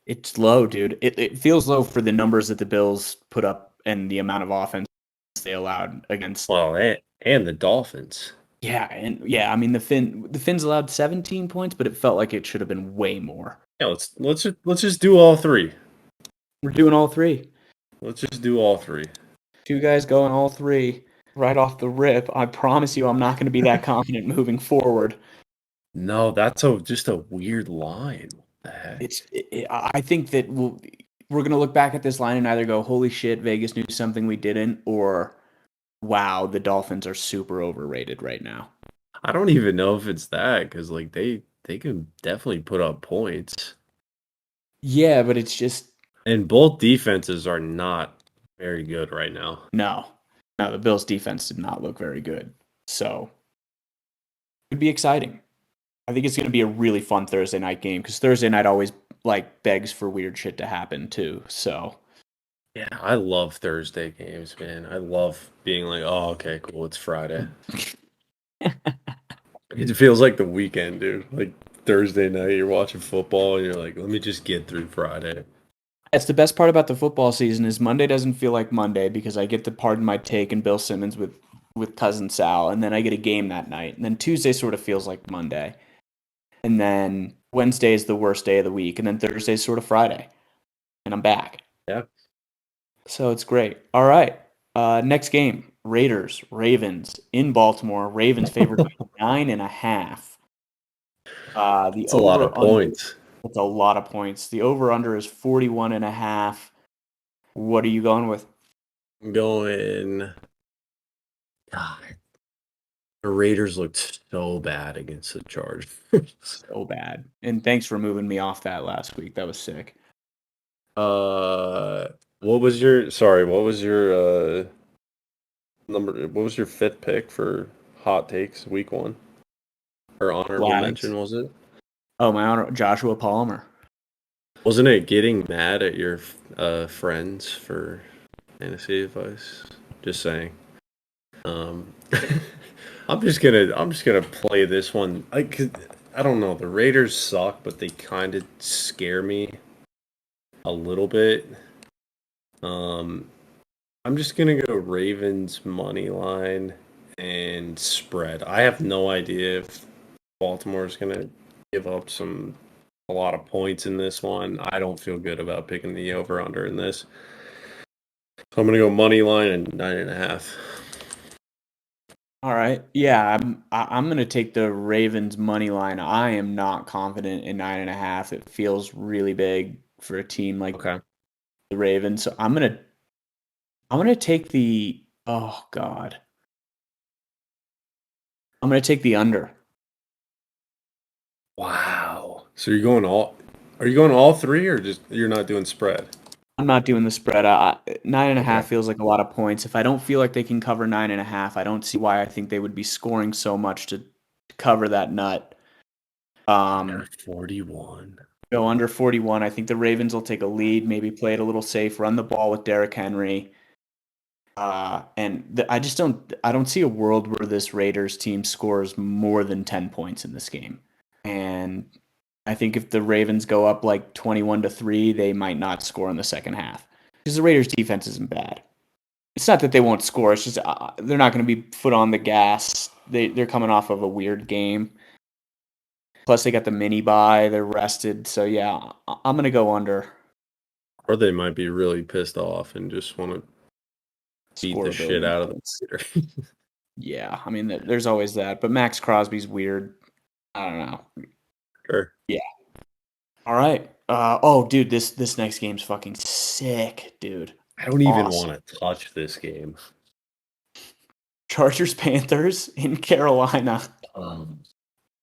It's low, dude. It feels low for the numbers that the Bills put up and the amount of offense they allowed against. Well, and the Dolphins. Yeah, I mean the Finns allowed 17 points, but it felt like it should have been way more. Yeah, let's just do all three. We're doing all three. Let's just do all three. Two guys going all three right off the rip. I promise you, I'm not going to be that confident moving forward. No, that's just a weird line. What the heck? I think that we're going to look back at this line and either go, "Holy shit, Vegas knew something we didn't," or "Wow, the Dolphins are super overrated right now." I don't even know if it's that because like they can definitely put up points, Yeah, but it's just and both defenses are not very good right now. no, no. The Bills' defense did not look very good, so it'd be exciting. I think it's going to be a really fun Thursday night game because Thursday night always like begs for weird shit to happen too. So Yeah, I love Thursday games, man. I love being like, oh, okay, cool, it's Friday. It feels like the weekend, dude. Like Thursday night, you're watching football, and you're like, let me just get through Friday. That's the best part about the football season is Monday doesn't feel like Monday because I get to pardon my take and Bill Simmons with cousin Sal, and then I get a game that night, and then Tuesday sort of feels like Monday, and then Wednesday is the worst day of the week, and then Thursday is sort of Friday, and I'm back. Yeah. So it's great. All right, next game: Raiders Ravens in Baltimore. Ravens favored by 9.5. The It's a lot of over under. points. It's a lot of points. The over under is 41.5. What are you going with? I'm going. God, the Raiders looked so bad against the Chargers. So bad. And thanks for moving me off that last week. That was sick. What was your? Sorry, what was your number? What was your fifth pick for hot takes week 1 or honorable Flags. mention? Was it? Oh, my honor, Joshua Palmer. Wasn't it getting mad at your friends for fantasy advice? Just saying. Um, I'm just gonna play this one. I don't know. The Raiders suck, but they kind of scare me a little bit. Um, I'm just gonna go Ravens money line and spread. I have no idea if Baltimore's gonna give up a lot of points in this one. I don't feel good about picking the over under in this. So I'm gonna go money line and 9.5. All right. Yeah, I'm gonna take the Ravens money line. I am not confident in 9.5. It feels really big for a team like Okay. the Ravens. So I'm gonna take the oh God. I'm gonna take the under. Wow. So are you going all three or just you're not doing spread? I'm not doing the spread. 9.5 Okay. feels like a lot of points. If I don't feel like they can cover 9.5, I don't see why I think they would be scoring so much to cover that nut. Under 41. Go under 41. I think the Ravens will take a lead, maybe play it a little safe, run the ball with Derrick Henry. I don't see a world where this Raiders team scores more than 10 points in this game. And I think if the Ravens go up like 21-3, they might not score in the second half because the Raiders defense isn't bad. It's not that they won't score. It's just they're not going to be foot on the gas. They're coming off of a weird game. Plus, they got the mini bye. They're rested. So, yeah, I'm going to go under. Or they might be really pissed off and just want to beat Score the a shit billion out of the points. Raiders. Yeah, I mean, there's always that. But Max Crosby's weird. I don't know. Sure. Yeah. All right. Oh, dude, this next game's fucking sick, dude. I don't even Awesome. want to touch this game. Chargers Panthers in Carolina. Um,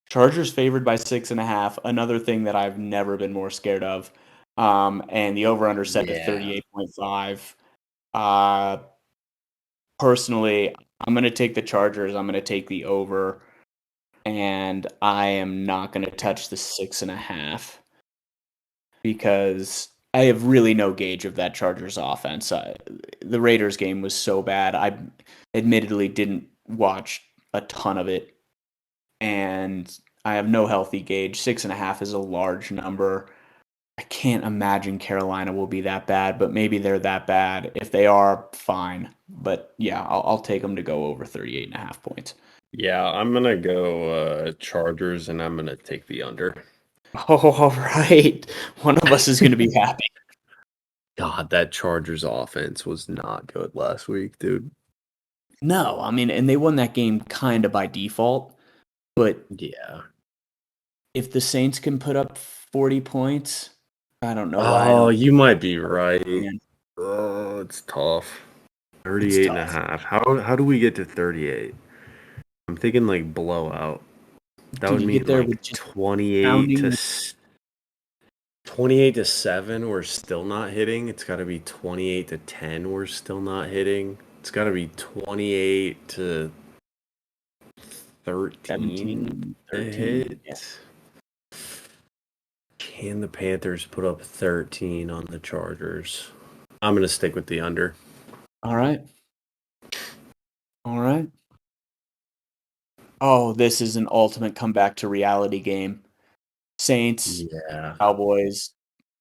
Chargers favored by 6.5. Another thing that I've never been more scared of. And the over under set to yeah. 38.5. Uh, Personally, I'm going to take the Chargers. I'm going to take the over, and I am not going to touch the 6.5 because I have really no gauge of that Chargers offense. The Raiders game was so bad. I admittedly didn't watch a ton of it, and I have no healthy gauge. 6.5 is a large number. I can't imagine Carolina will be that bad, but maybe they're that bad. If they are, fine. But yeah, I'll take them to go over 38.5 points. Yeah, I'm gonna go Chargers and I'm gonna take the under. Oh, all right. One of us is going to be happy. God, that Chargers offense was not good last week, dude. No, I mean, and they won that game kind of by default. But Yeah. if the Saints can put up 40 points, I don't know why I Oh, don't. you might be right. Man, Oh, it's tough. it's 38 and a tough. half. How do we get to 38? I'm thinking like blowout. That Dude, would you get mean there like with just 28 to pounding. 28 to 7 we're still not hitting. It's got to be 28 to 10 we're still not hitting. It's got to be 28 to 13 17, to 13. Yeah. hit. Can the Panthers put up 13 on the Chargers? I'm going to stick with the under. All right. All right. Oh, this is an ultimate comeback to reality game. Saints, Yeah. Cowboys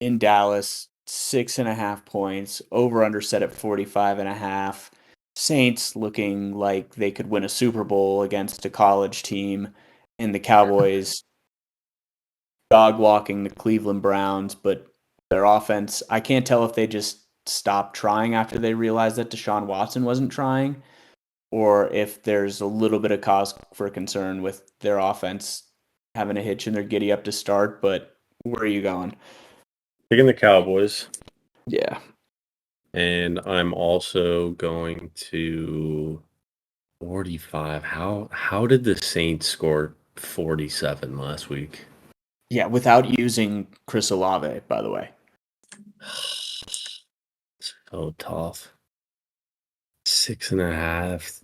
in Dallas, 6.5 points, over under set at 45.5. Saints looking like they could win a Super Bowl against a college team, and the Cowboys dog walking the Cleveland Browns, but their offense, I can't tell if they just stopped trying after they realized that Deshaun Watson wasn't trying, or if there's a little bit of cause for concern with their offense having a hitch in their giddy up to start. But where are you going? Picking the Cowboys. Yeah. And I'm also going to 45. How did the Saints score 47 last week? Yeah, without using Chris Olave, by the way. So tough. 6.5.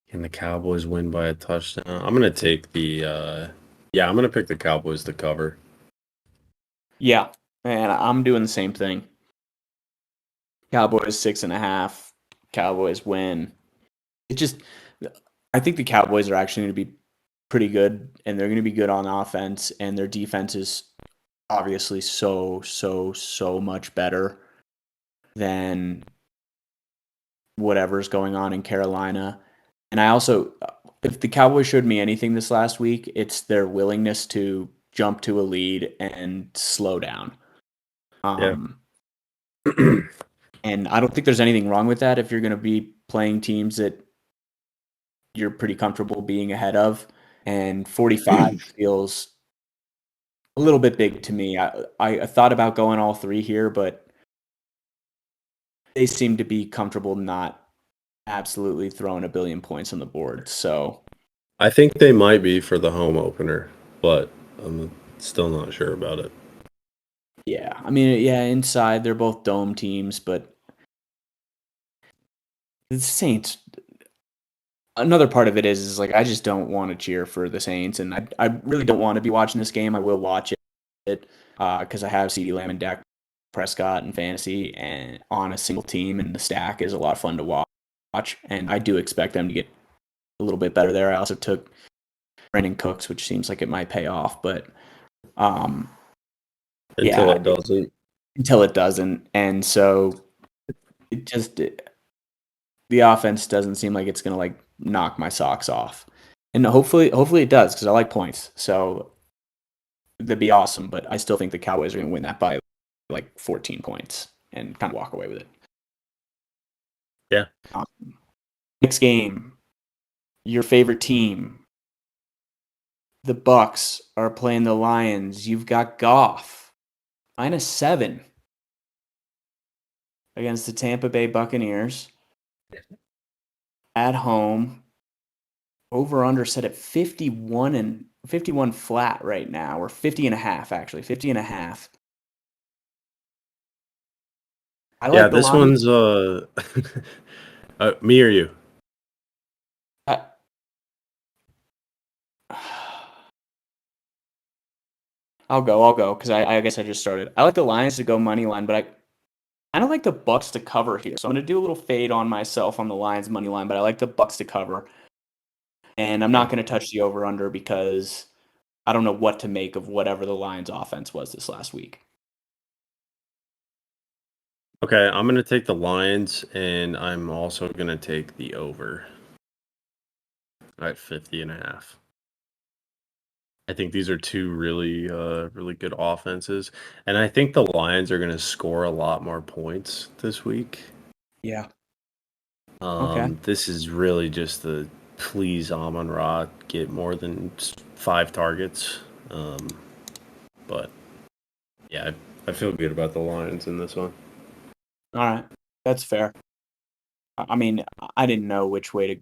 Can the Cowboys win by a touchdown? I'm gonna take the yeah, I'm gonna pick the Cowboys to cover. Yeah, and I'm doing the same thing. Cowboys 6.5. Cowboys win. It just, I think the Cowboys are actually going to be pretty good, and they're going to be good on offense, and their defense is obviously so much better than whatever's going on in Carolina. And I also, if the Cowboys showed me anything this last week, it's their willingness to jump to a lead and slow down. Yeah. Um, and I don't think there's anything wrong with that if you're going to be playing teams that you're pretty comfortable being ahead of. And 45 feels a little bit big to me. I thought about going all three here, but they seem to be comfortable not absolutely throwing a billion points on the board. So I think they might be for the home opener, but I'm still not sure about it. yeah, I mean, yeah, inside they're both dome teams, but the Saints. Another part of it is like I just don't want to cheer for the Saints, and I really don't want to be watching this game. I will watch it because I have CeeDee Lamb and Dak Prescott in fantasy and on a single team, and the stack is a lot of fun to watch. And I do expect them to get a little bit better there. I also took Brandon Cooks, which seems like it might pay off, but um, Until yeah, it doesn't. until it doesn't. And so it just the offense doesn't seem like it's gonna like knock my socks off. And hopefully it does because I like points. So that'd be awesome. But I still think the Cowboys are gonna win that by like 14 points and kind of walk away with it. Yeah. Um, Next game, your favorite team, the Bucks are playing the Lions. You've got Goff -7 against the Tampa Bay Buccaneers at home. Over under set at 51 and 51 flat right now, or 50 and a half actually, 50 and a half. I Yeah, like the this Lions. one's me or you. I, I'll go because I guess I just started. I like the Lions to go money line, but I don't like the Bucks to cover here. So I'm gonna do a little fade on myself on the Lions money line, but I like the Bucks to cover. And I'm not Yeah. gonna touch the over under because I don't know what to make of whatever the Lions offense was this last week. Okay, I'm gonna take the Lions, and I'm also gonna take the over at 50.5. I think these are two really good offenses, and I think the Lions are gonna score a lot more points this week. Yeah. Okay. This is really just the please Amon Ra get more than 5 targets. Um, but yeah, I feel good about the Lions in this one. All right. That's fair. I mean, I didn't know which way to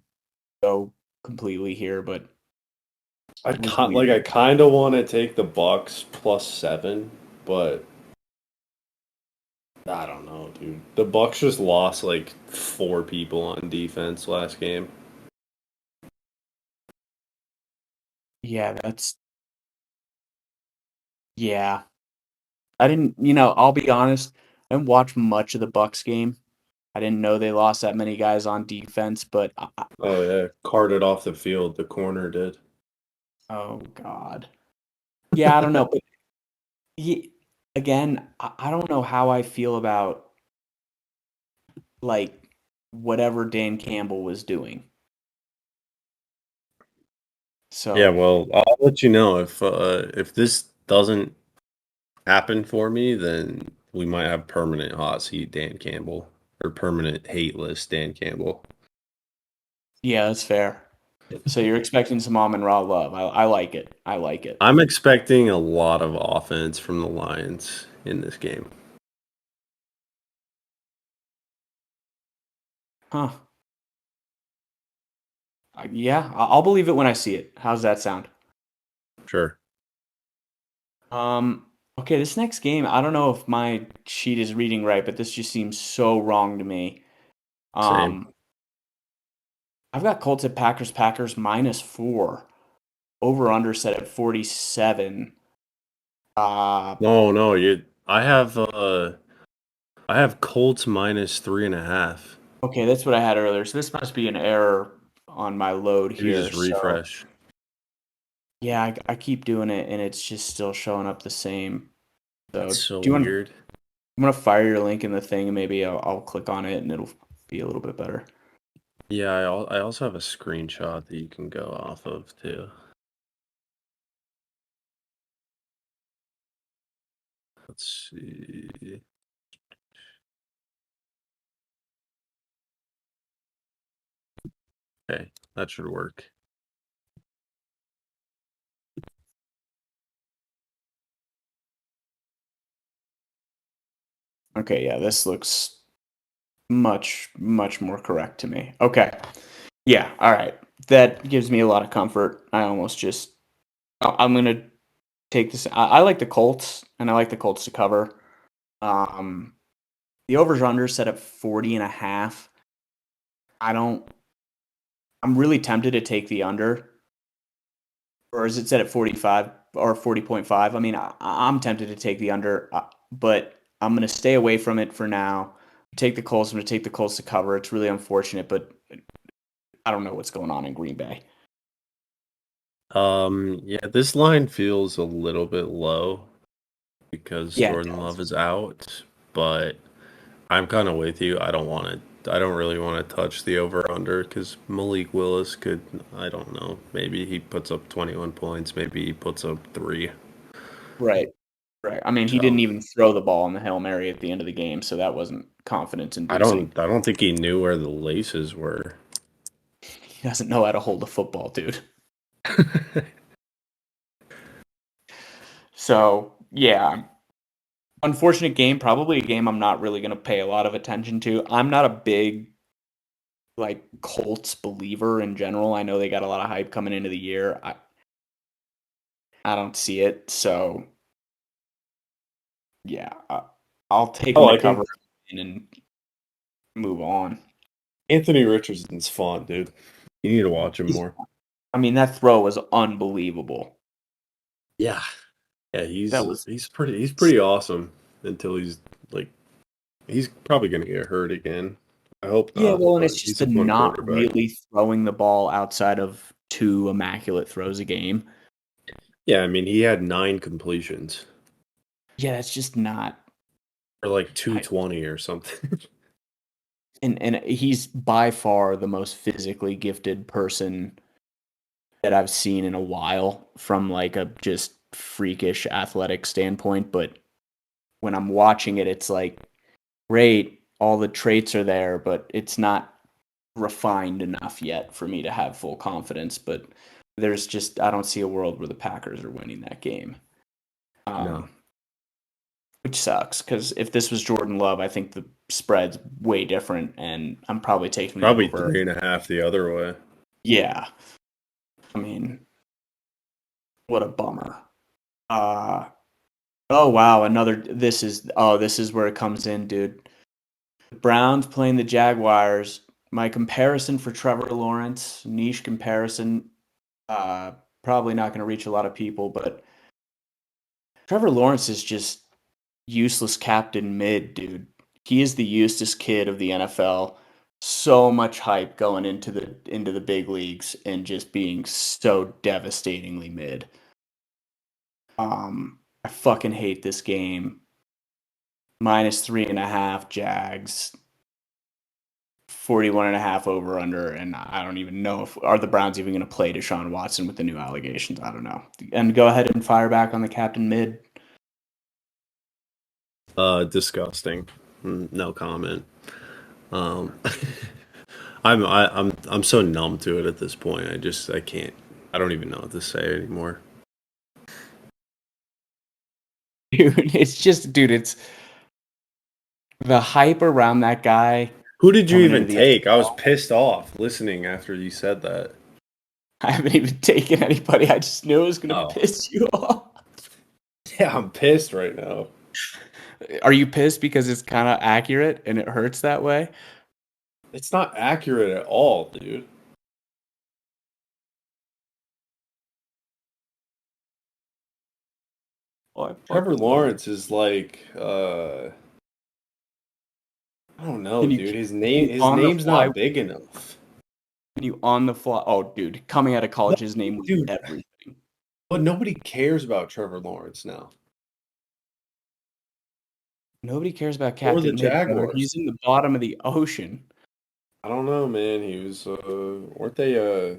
go completely here, but it was weird. I kind of want to take the Bucks +7, but I don't know, dude. The Bucks just lost like 4 people on defense last game. Yeah, yeah. I didn't, I'll be honest, I didn't watch much of the Bucks game. I didn't know they lost that many guys on defense, but Oh yeah, carted off the field. The corner did. oh god. Yeah, I don't know, but he, again, I don't know how I feel about like whatever Dan Campbell was doing. Yeah, So, well, I'll let you know if this doesn't happen for me, then we might have permanent hot seat Dan Campbell or permanent hate list Dan Campbell. yeah, that's fair. So you're expecting some Amon-Ra love. I like it. I like it. I'm expecting a lot of offense from the Lions in this game. Huh. Yeah, I'll believe it when I see it. How's that sound? Sure. Um, okay, this next game, I don't know if my sheet is reading right, but this just seems so wrong to me. Same. Um, I've got Colts at Packers -4. Over under set at 47. Uh, No, no, you I have Colts -3.5. okay, that's what I had earlier. So this must be an error on my load Maybe here. just So refresh. yeah, I keep doing it and it's just still showing up the same. So That's so do you want to? weird. I'm gonna fire your link in the thing and maybe I'll click on it and it'll be a little bit better. Yeah, I also have a screenshot that you can go off of too. Let's see. Okay, that should work. Okay, yeah, this looks much more correct to me. Okay. Yeah, all right. That gives me a lot of comfort. I almost just I'm gonna take this. I like the Colts and I like the Colts to cover. Um the overs under set at 40.5. I don't I'm really tempted to take the under. Or is it set at 45 or 40.5? I mean, I'm tempted to take the under, but I'm going to stay away from it for now. Take the Colts. I'm going to take the Colts to cover. It's really unfortunate, but I don't know what's going on in Green Bay. Yeah, this line feels a little bit low because Yeah, it Jordan does. Love is out, but I'm kind of with you. I don't really want to touch the over under because Malik Willis could, I don't know, maybe he puts up 21 points, maybe he puts up three. Right. Right. I mean, he didn't So even throw the ball in the Hail Mary at the end of the game, so that wasn't confidence inducing. I don't think he knew where the laces were. He doesn't know how to hold a football, dude. So, yeah, unfortunate game. Probably a game I'm not really going to pay a lot of attention to. I'm not a big like Colts believer in general. I know they got a lot of hype coming into the year. I don't see it. So yeah, I'll take I them to like cover him. and move on. Anthony Richardson's fun, dude. You need to watch him more. I mean, that throw was unbelievable. Yeah. Yeah, That was he's pretty awesome until he's like he's probably gonna get hurt again. I hope yeah. not, Well, and but it's just he's a the fun not quarterback. really throwing the ball outside of two immaculate throws a game. Yeah, I mean he had 9 completions Yeah, that's just not. for like I, 220 or something. and he's by far the most physically gifted person that I've seen in a while from like a just freakish athletic standpoint. But when I'm watching it, it's like, great, all the traits are there, but it's not refined enough yet for me to have full confidence. But there's just, I don't see a world where the Packers are winning that game. No. Um, which sucks because if this was Jordan Love, I think the spread's way different, and I'm probably taking the Probably over. 3.5 the other way. Yeah, I mean, what a bummer. Uh, Oh wow, another this is where it comes in, dude. The Browns playing the Jaguars. My comparison for Trevor Lawrence, niche comparison, uh probably not going to reach a lot of people, but Trevor Lawrence is just useless captain mid, dude. He is the Eustace kid of the NFL. So much hype going into the big leagues and just being so devastatingly mid. I fucking hate this game. -3.5 Jags. 41.5 over under, and I don't even know if are the Browns even going to play Deshaun Watson with the new allegations. I don't know. And go ahead and fire back on the captain mid. Disgusting. No comment. Um, I'm so numb to it at this point. I can't. I don't even know what to say anymore. Dude, it's the hype around that guy Who did you coming into even the take? I was NFL. pissed off listening after you said that. I haven't even taken anybody. I just knew it was going to Oh, piss you off. yeah, I'm pissed right now. Are you pissed because it's kind of accurate and it hurts that way? It's not accurate at all, dude. Oh, I Trevor fucking love it. Lawrence is like, I don't know, Can you dude. can you His on the name's fly? not big enough. Can you on the fly? Oh, dude, coming out of No, college, his name was dude, everything. but nobody cares about Trevor Lawrence now. Nobody cares about Or the Captain Mid, brother. He's Jaguars. in the bottom of the ocean. I don't know, man. He was weren't they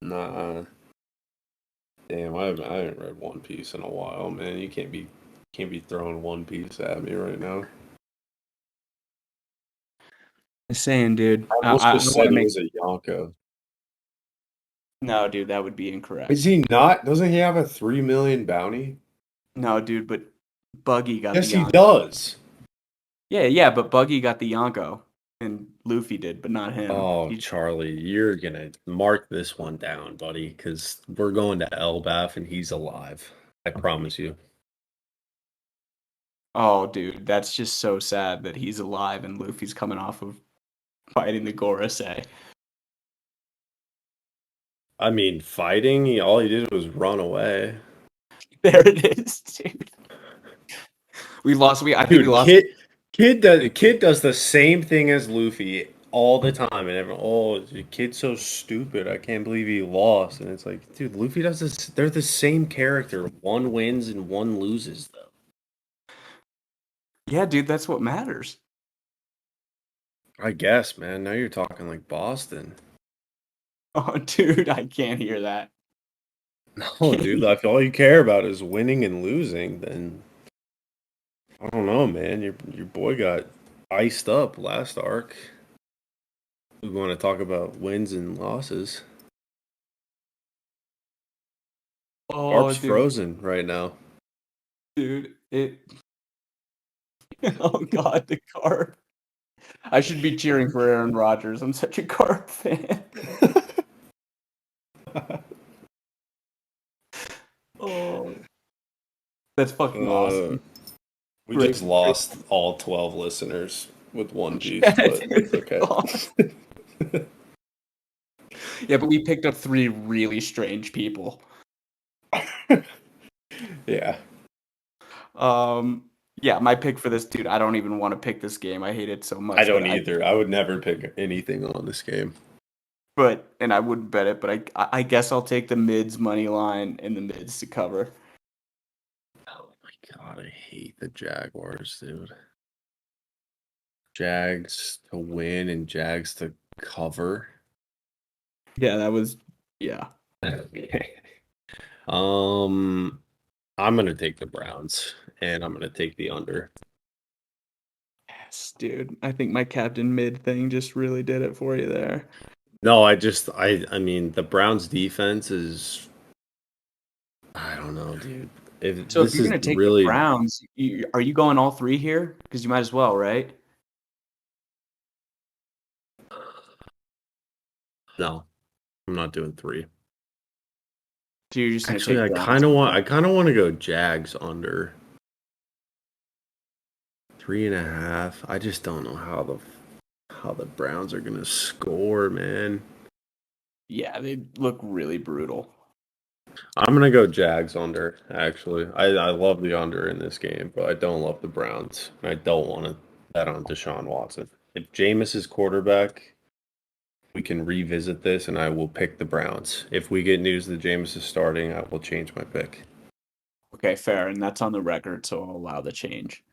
nah. Damn, I haven't read One Piece in a while, man. You can't be throwing One Piece at me right now. Just saying, dude. I I, almost I, I just want said to he make was a Yonko. no, dude. That would be Is incorrect. he not? Doesn't he have a 3 million bounty? No, dude. But Buggy got the Yes, he Yonko. does. Yeah, yeah. But Buggy got the Yonko, and Luffy did, but not him. Oh, He, Charlie, you're gonna mark this one down, buddy, because we're going to Elbaf and he's alive. I promise you. oh, dude. That's just so sad that he's alive and Luffy's coming off of fighting the Gorosei. I mean, fighting, all he did was run away. There it is, dude. We lost. I think we Dude, lost. Kid does the same thing as Luffy all the time, and everyone, oh, the kid's so stupid. I can't believe he lost. And it's like, dude, Luffy does this. They're the same character. One wins and one loses, though. Yeah, dude. That's what matters. I guess, man. Now you're talking like Boston. Oh, dude. I can't hear that. No, dude. If all you care about is winning and losing, then I don't know, man. Your boy got iced up last arc. We want to talk about wins and losses. Oh, Arp's dude. frozen right now. Dude. It. Oh God, the Carp. I should be cheering for Aaron Rodgers. I'm such a Carp fan. Oh, that's fucking uh, awesome. we Great. just lost all 12 listeners with One Piece, Yeah, but dude, it's they're okay. gone. Yeah, but we picked up 3 really strange people. Yeah. Yeah, my pick for this dude. I don't even want to pick this game. I hate it so I much, but don't either. I would never pick anything on this game. and I wouldn't bet it, but I guess I'll take the mids money line and the mids to cover. Oh my god, I hate the Jaguars, dude. Jags to win and Jags to cover. Yeah, that was yeah. Um, I'm gonna take the Browns and I'm gonna take the under. Yes, dude. I think my captain mid thing just really did it for you there. No, I mean the Browns defense is I don't know, dude. If So if this you're is gonna take the really Browns, are you going all 3 here? Because you might as well, right? no, I'm not doing 3. So you're just gonna Actually, take Browns. I kind of want to go Jags under 3.5. I just don't know how the Browns are gonna score, man. Yeah, they look really brutal. I'm gonna go Jags under. Actually, I love the under in this game, but I don't love the Browns. I don't want to bet on Deshaun Watson. If Jameis is quarterback, we can revisit this, and I will pick the Browns. If we get news that Jameis is starting, I will change my pick. Okay, fair, and that's on the record, so I'll allow the change.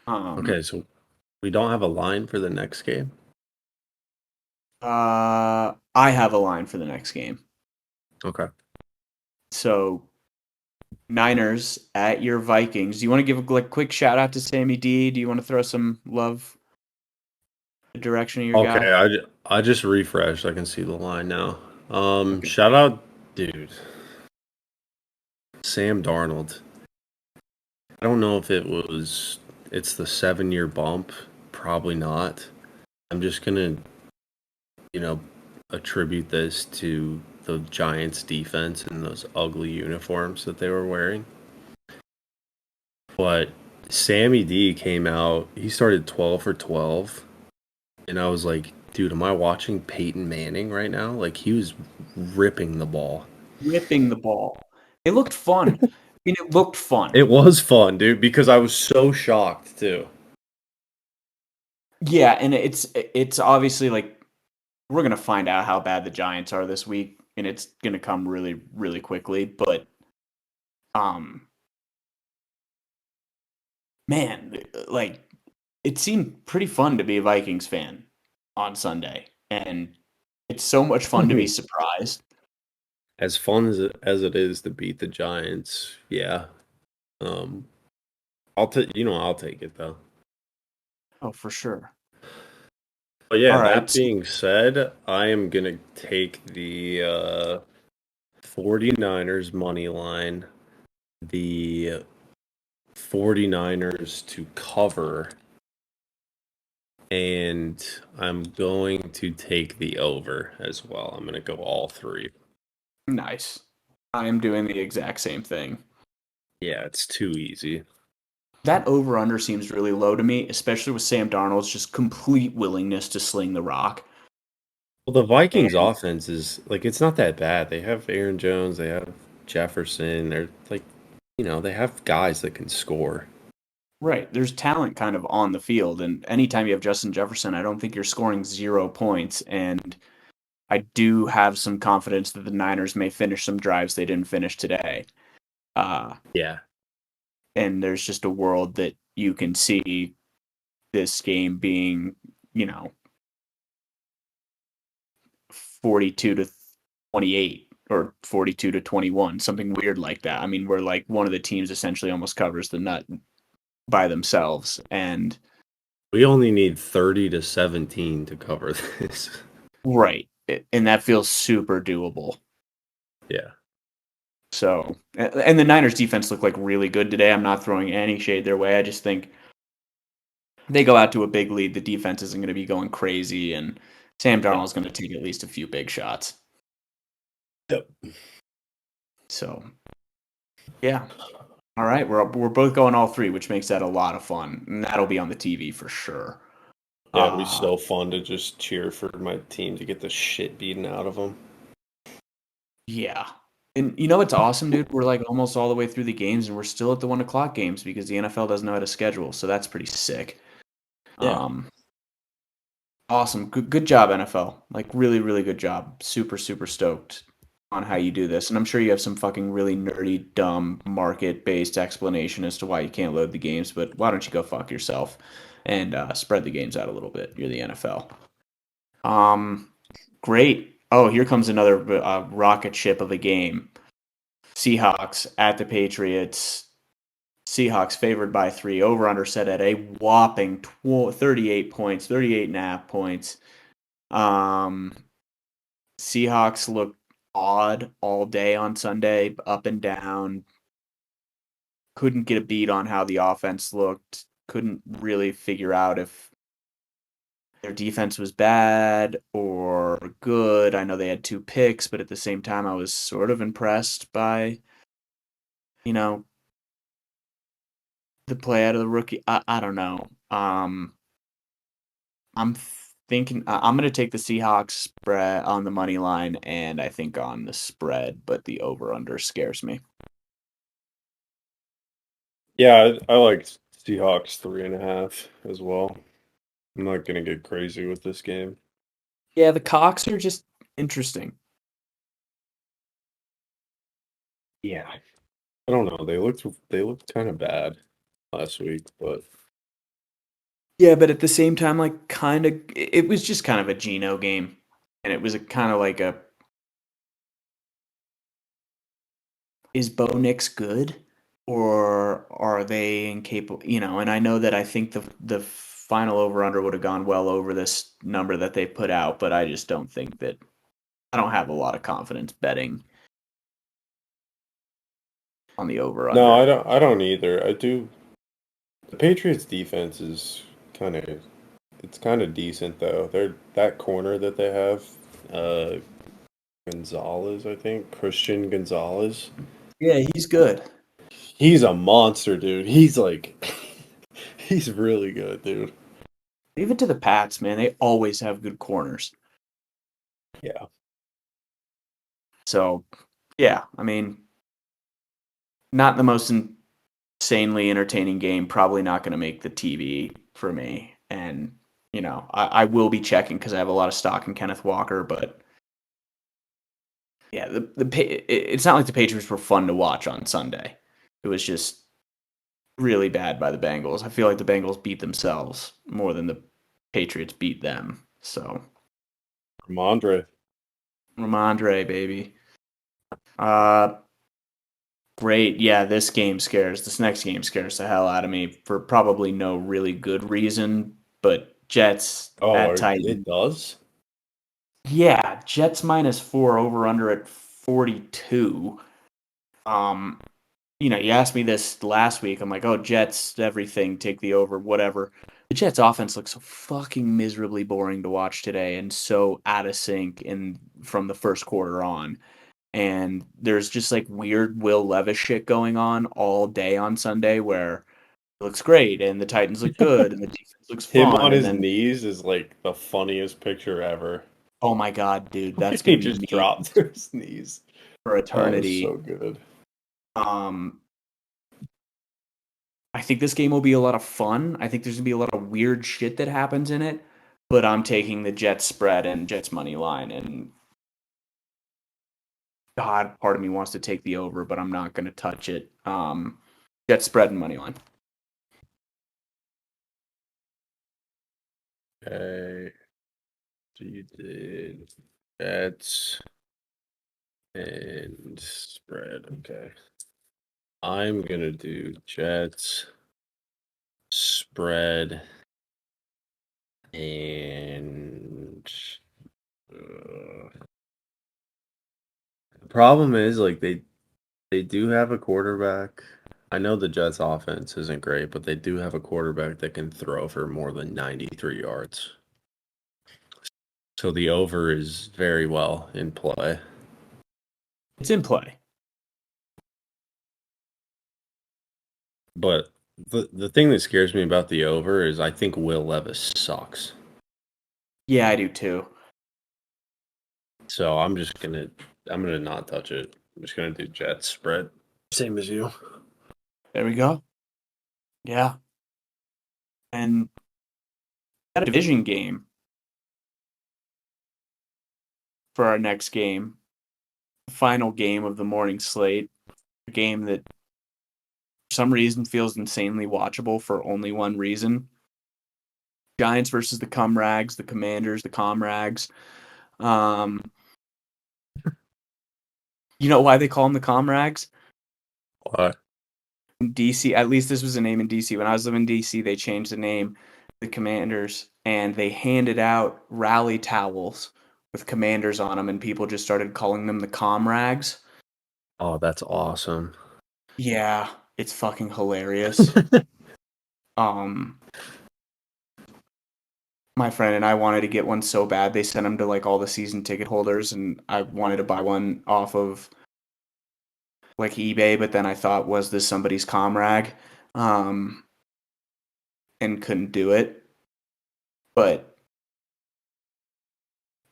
Okay, so we don't have a line for the next game. I have a line for the next game. Okay. So Niners at your Vikings. Do you want to give a quick shout out to Sammy D? Do you want to throw some love the direction of your Okay, guy? I just refreshed. I can see the line now. Okay. Shout out, dude, Sam Darnold. I don't know if it's the 7 year bump. Probably not. I'm just gonna, you know, attribute this to the Giants defense and those ugly uniforms that they were wearing. But Sammy D came out, he started 12 for 12. And I was like, dude, am I watching Peyton Manning right now? Like, he was ripping the ball. Ripping the ball. It looked fun. I mean, it looked fun. It was fun, dude, because I was so shocked too. Yeah, and it's obviously like we're gonna find out how bad the Giants are this week, and it's gonna come really, really quickly. But um, man, like it seemed pretty fun to be a Vikings fan on Sunday, and it's so much fun to be surprised. As fun as it is to beat the Giants, yeah. Um, I'll take it though. Oh, for sure. But yeah, All right. that being said, I am gonna take the 49ers money line, the 49ers to cover, and I'm going to take the over as well. I'm gonna go all three. Nice. I am doing the exact same thing. Yeah, it's too easy. That over under seems really low to me, especially with Sam Darnold's just complete willingness to sling the rock. Well, the Vikings And offense is like it's not that bad. They have Aaron Jones, they have Jefferson. They're like, they have guys that can score. right, there's talent kind of on the field. And anytime you have Justin Jefferson, I don't think you're scoring 0 points. And I do have some confidence that the Niners may finish some drives they didn't finish today. Uh, Yeah. and there's just a world that you can see this game being, you know, 42 to 28 or 42 to 21, something weird like that. I mean, where like one of the teams essentially almost covers the nut by themselves. And We only need 30 to 17 to cover this. right. And that feels super doable. Yeah. So, and the Niners defense looked like really good today. I'm not throwing any shade their way. I just think they go out to a big lead. The defense isn't going to be going crazy, and Sam Yeah. Darnold is going to take at least a few big shots. Yep. So, yeah. All right, we're both going all three, which makes that a lot of fun, and that'll be on the TV for sure. Yeah, it'll be so fun to just cheer for my team to get the shit beaten out of them. Yeah, and you know what's awesome, dude? We're like almost all the way through the games, and we're still at the 1 o'clock games because the NFL doesn't know how to schedule. So that's pretty sick. Yeah. Um, awesome, good job, NFL. Like really, really good job. Super, super stoked on how you do this, and I'm sure you have some fucking really nerdy, dumb, market-based explanation as to why you can't load the games. But why don't you go fuck yourself and spread the games out a little bit? You're the NFL. Um, great. Oh, here comes another rocket ship of a game. Seahawks at the Patriots. Seahawks favored by 3. Over under set at a whopping 38 points, 38 and a half points. Um, Seahawks looked odd all day on Sunday, up and down. Couldn't get a beat on how the offense looked. Couldn't really figure out if their defense was bad or good. I know they had 2 picks, but at the same time, I was sort of impressed by, you know, the play out of the rookie. I don't know. I'm thinking I'm going to take the Seahawks spread on the money line, and I think on the spread, but the over under scares me. Yeah, I like Seahawks 3.5 as well. I'm not gonna get crazy with this game. Yeah, the Cox are just interesting. Yeah, I don't know. They looked kind of bad last week, but Yeah, but at the same time, like kind of, it was just kind of a Geno game, and it was a kind of like a is Bo Nix good, or are they incapable? And I know that I think the final over under would have gone well over this number that they put out, but I just don't think that I don't have a lot of confidence betting on the over no, under. I don't either. I do. The Patriots defense is kind of it's kind of decent though. They're that corner that they have, uh, Gonzalez, I think Christian Gonzalez. Yeah, he's good. He's a monster, dude. He's like, he's really good, dude. Leave it to the Pats, man. They always have good corners. Yeah. So, yeah, I mean, not the most insanely entertaining game. Probably not going to make the TV for me. And, I will be checking because I have a lot of stock in Kenneth Walker. But, yeah, it's not like the Patriots were fun to watch on Sunday. It was just really bad by the Bengals. I feel like the Bengals beat themselves more than the Patriots beat them. So, Ramondre. Ramondre, baby. Uh, Great. Yeah, this next game scares the hell out of me for probably no really good reason. But Jets Oh, at it Titans. does? Yeah, Jets -4 over under at 42. Um, you asked me this last week. I'm like, oh, Jets, everything, take the over, whatever. The Jets offense looks so fucking miserably boring to watch today and so out of sync from the first quarter on. And there's just like weird Will Levis shit going on all day on Sunday where it looks great and the Titans look good and the defense looks Him fun. on And his then, knees is like the funniest picture ever. oh my God, dude, When that's he going to be just memes dropped to his knees. for Oh, it's eternity. so good. Um, I think this game will be a lot of fun. I think there's going to be a lot of weird shit that happens in it, but I'm taking the Jets spread and Jets money line. And God, part of me wants to take the over, but I'm not going to touch it. Jets spread and money line. Okay. So you did Jets and spread. Okay. I'm gonna do Jets spread and the problem is like they do have a quarterback. I know the Jets offense isn't great, but they do have a quarterback that can throw for more than 93 yards. So the over is very well in play. It's in play. But the thing that scares me about the over is I think Will Levis sucks. Yeah, I do too. So I'm gonna not touch it. I'm just gonna do Jets spread. Same as you. There we go. Yeah. And a division game for our next game. Final game of the morning slate. A game that for some reason feels insanely watchable for only one reason. Giants versus the Cumrags, the Commanders, the Comrags. Um, you know why they call them the Comrags? What? In DC, at least this was a name in DC. When I was living in DC, they changed the name, the Commanders, and they handed out rally towels with Commanders on them, and people just started calling them the Comrags. Oh, that's awesome. Yeah, it's fucking hilarious. Um, my friend and I wanted to get one so bad. They sent them to like all the season ticket holders, and I wanted to buy one off of like eBay, but then I thought, was this somebody's comrag? Um, and couldn't do it. But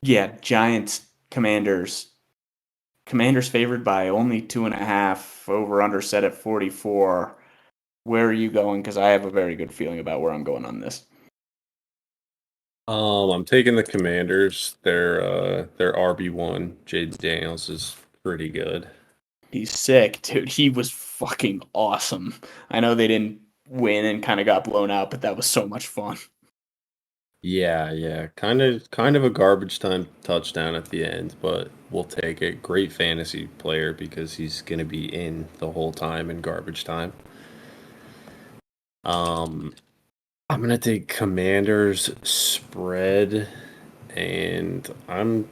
Yeah, Giants, Commanders. Commanders favored by only 2.5. Over under set at 44. Where are you going? Because I have a very good feeling about where I'm going on this. I'm taking the Commanders. Their RB1, Jaden Daniels, is pretty good. He's sick, dude. He was fucking awesome. I know they didn't win and kind of got blown out, but that was so much fun. Yeah, yeah. Kind of a garbage time touchdown at the end, but we'll take it. Great fantasy player because he's gonna be in the whole time in garbage time. Um I'm gonna take Commanders spread, and I'm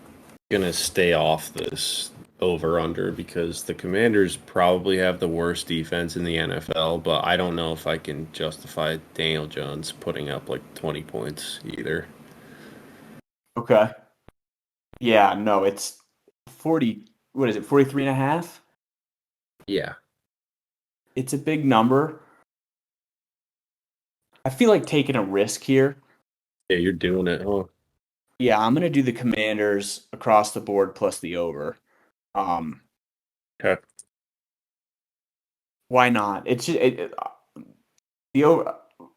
gonna stay off this over under because the Commanders probably have the worst defense in the NFL, but I don't know if I can justify Daniel Jones putting up like 20 points either. Okay. Yeah, no, it's 40. What is it? 43.5. Yeah. It's a big number. I feel like taking a risk here. Yeah, you're doing it. Oh, Yeah, I'm gonna do the Commanders across the board plus the over. Um, okay. why not? It's just, the over.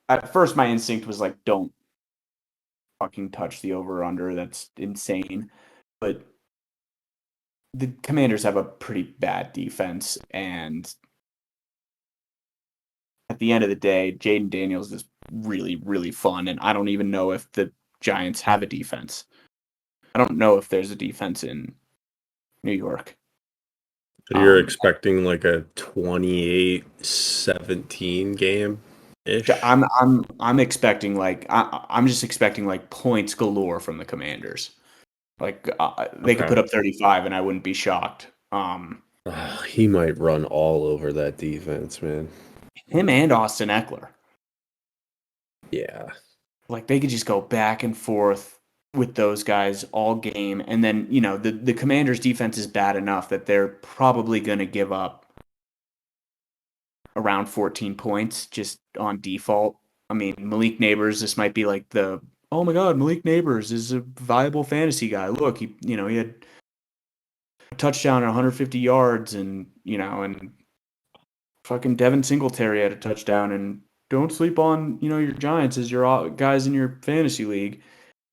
At first, my instinct was like, don't fucking touch the over under. That's insane. But the Commanders have a pretty bad defense, and at the end of the day, Jaden Daniels is really, really fun. And I don't even know if the Giants have a defense. I don't know if there's a defense in New York. So you're expecting like a 28-17 game ish? I'm expecting like I'm just expecting like points galore from the Commanders. Like they could put Okay. up 35, and I wouldn't be shocked. Oh, he might run all over that defense, man. Him and Austin Eckler. Yeah. Like they could just go back and forth with those guys all game, and then the Commanders' defense is bad enough that they're probably going to give up around 14 points just on default. I mean, Malik Neighbors, this might be like the oh my god, Malik Neighbors is a viable fantasy guy. Look, he had a touchdown and 150 yards, and fucking Devin Singletary had a touchdown, and don't sleep on your Giants as your guys in your fantasy league.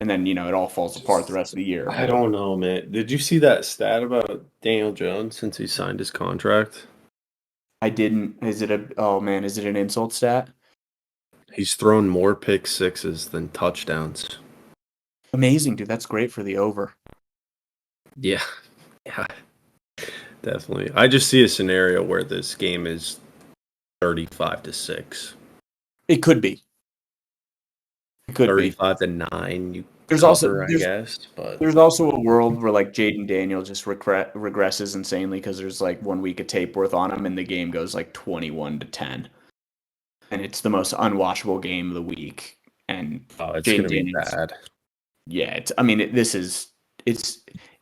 And then it all falls apart the Just, rest of the year. I But don't know, man. Did you see that stat about Daniel Jones since he signed his contract? I didn't. Is it a? Oh man, is it an insult stat? He's thrown more pick sixes than touchdowns. Amazing, dude. That's great for the over. Yeah. Yeah, definitely. I just see a scenario where this game is 35-6. It could be. It could be. 35-9, you There's also cover, I there's guess, but there's also a world where like Jaden Daniel just regresses insanely because there's like 1 week of tape worth on him, and the game goes like 21-10, and it's the most unwatchable game of the week. And oh, it's Jaden gonna be Daniels, bad. yeah, I mean, it's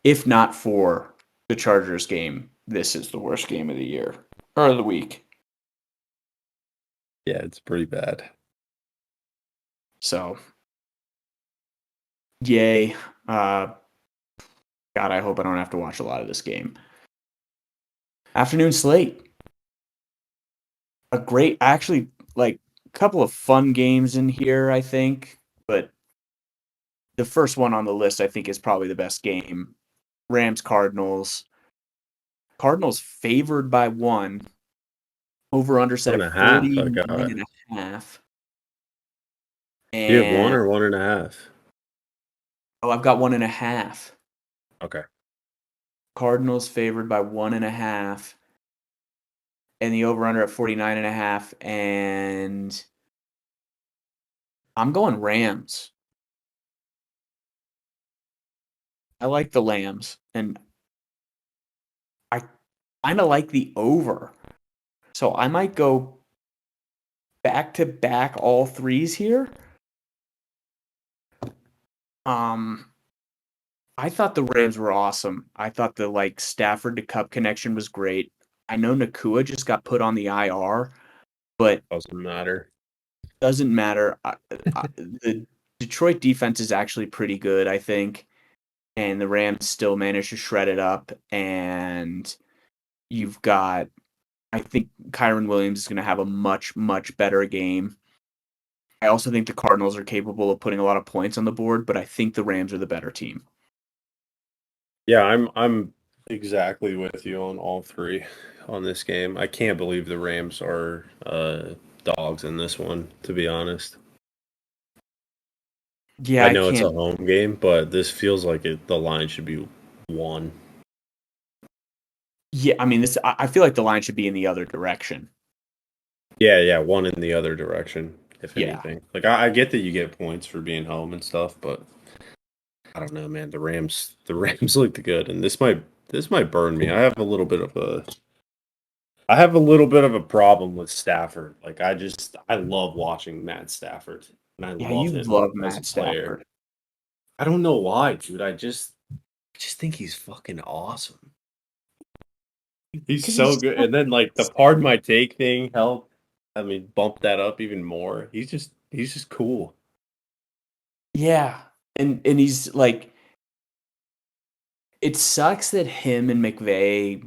if not for the Chargers game, this is the worst game of the year or of the week. Yeah, it's pretty bad. So, yay. Uh, God, I hope I don't have to watch a lot of this game. Afternoon slate. A great, actually, like a couple of fun games in here, I think. But the first one on the list, I think, is probably the best game. Rams Cardinals. Cardinals favored by one. Over under set One at and a half, I 49 got. and a half. Do you have one And or 1.5? I've got 1.5. Okay. Cardinals favored by 1.5. And the over under at 49.5. And I'm going Rams. I like the Lambs. And I kind of like the over. So I might go back to back all threes here. Um, I thought the Rams were awesome. I thought the Stafford to Cup connection was great. I know Nakua just got put on the IR, but Doesn't matter. doesn't matter. The Detroit defense is actually pretty good, I think. and the Rams still managed to shred it up. And you've got, I think Kyron Williams is going to have a much, much better game. I also think the Cardinals are capable of putting a lot of points on the board, but I think the Rams are the better team. Yeah, I'm exactly with you on all three on this game. I can't believe the Rams are dogs in this one, to be honest. Yeah, I I know it's a can't. home game, but this feels like the line should be one. Yeah, I mean, I feel like the line should be in the other direction. Yeah, one in the other direction, if Yeah. anything. Like I get that you get points for being home and stuff, but I don't know, man. The Rams looked good, and this might burn me. I have a little bit of a problem with Stafford. Like I love watching Matt Stafford, and I Yeah, love you him love as a Matt player. Stafford. I don't know why, dude. I just think he's fucking awesome. He's Because so he's good. so And then like the pardon my take thing helped. I mean, bump that up even more. He's just cool. yeah. And he's like, it sucks that him and McVay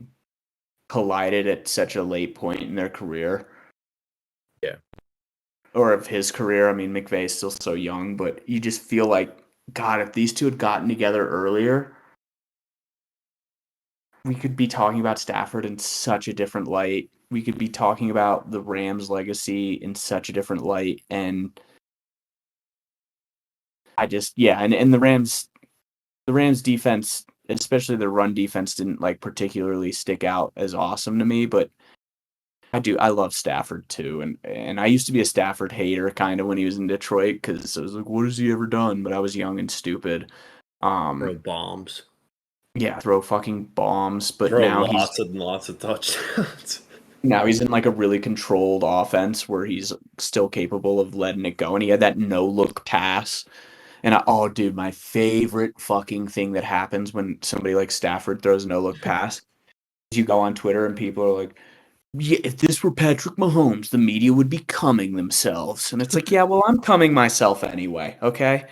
collided at such a late point in their career. Yeah. Or of his career. I mean, McVay's still so young, but you just feel like, God, if these two had gotten together earlier, we could be talking about Stafford in such a different light. We could be talking about the Rams' legacy in such a different light. And and the Rams defense, especially the run defense, didn't like particularly stick out as awesome to me, but I love Stafford too, and I used to be a Stafford hater kind of when he was in Detroit because I was like, what has he ever done? But I was young and stupid. Throw Um, bombs. yeah, throw fucking bombs. But Throw now he's lots and lots of touchdowns. now he's in like a really controlled offense where he's still capable of letting it go, and he had that no look pass. And oh, dude, my favorite fucking thing that happens when somebody like Stafford throws a no look pass, is you go on Twitter and people are like, yeah, if this were Patrick Mahomes, the media would be cumming themselves. And it's like, yeah, well, I'm cumming myself anyway, okay?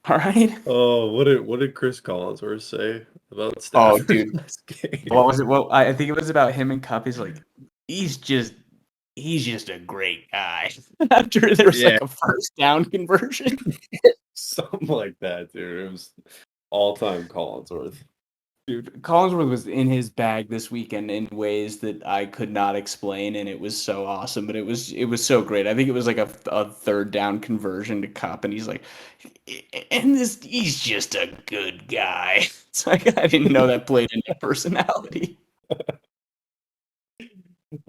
All right? Oh, what did Chris Collinsworth say about Oh, Stafford dude. last game? What was it? Well, I think it was about him and Cup. He's like, he's just he's just a great guy. After there was Yeah, like a first down conversion. something like that, dude. It was all-time Collinsworth. Dude, Collinsworth was in his bag this weekend in ways that I could not explain, and it was so awesome. But it was so great. I think it was like a third down conversion to Cup, and he's like, and he's just a good guy. It's like I didn't know that played into personality.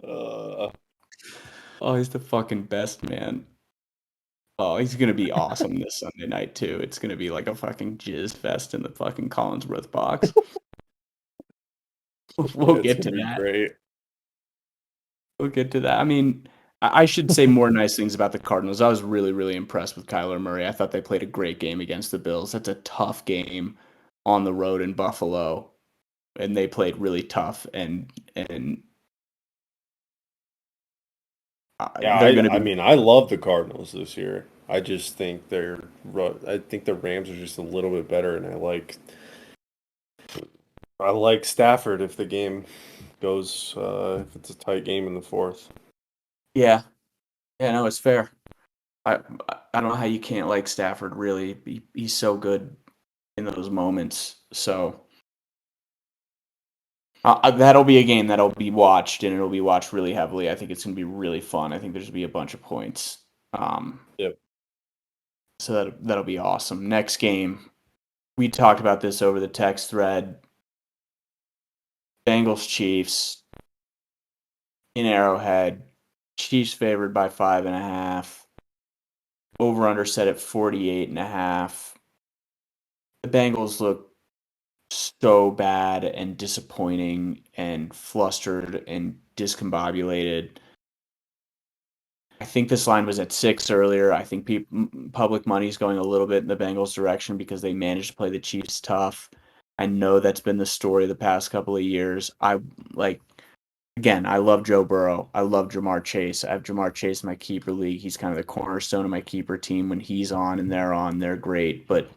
Uh, Oh, he's the fucking best, man. Oh, he's gonna be awesome this Sunday night too. It's gonna be like a fucking jizz fest in the fucking Collinsworth box. We'll it's get gonna to be that. great. We'll get to that. I mean, I should say more nice things about the Cardinals. I was really, really impressed with Kyler Murray. I thought they played a great game against the Bills. That's a tough game on the road in Buffalo, and they played really tough. And Yeah, they're going to I be mean, I love the Cardinals this year. I just think I think the Rams are just a little bit better, and I like Stafford if the game goes if it's a tight game in the fourth. yeah, yeah. No, it's fair. I I don't know how you can't like Stafford. Really, he's so good in those moments. So that'll be a game that'll be watched, and it'll be watched really heavily. I think it's going to be really fun. I think there's going to be a bunch of points. Um, Yep. so that'll be awesome. Next game, we talked about this over the text thread. Bengals Chiefs in Arrowhead. Chiefs favored by 5.5. Over under set at 48.5. The Bengals look so bad and disappointing and flustered and discombobulated. I think this line was at 6 earlier. I think public money is going a little bit in the Bengals' direction because they managed to play the Chiefs tough. I know that's been the story the past couple of years. I like again, I love Joe Burrow. I love Jamar Chase. I have Jamar Chase in my keeper league. He's kind of the cornerstone of my keeper team. When he's on, they're great. But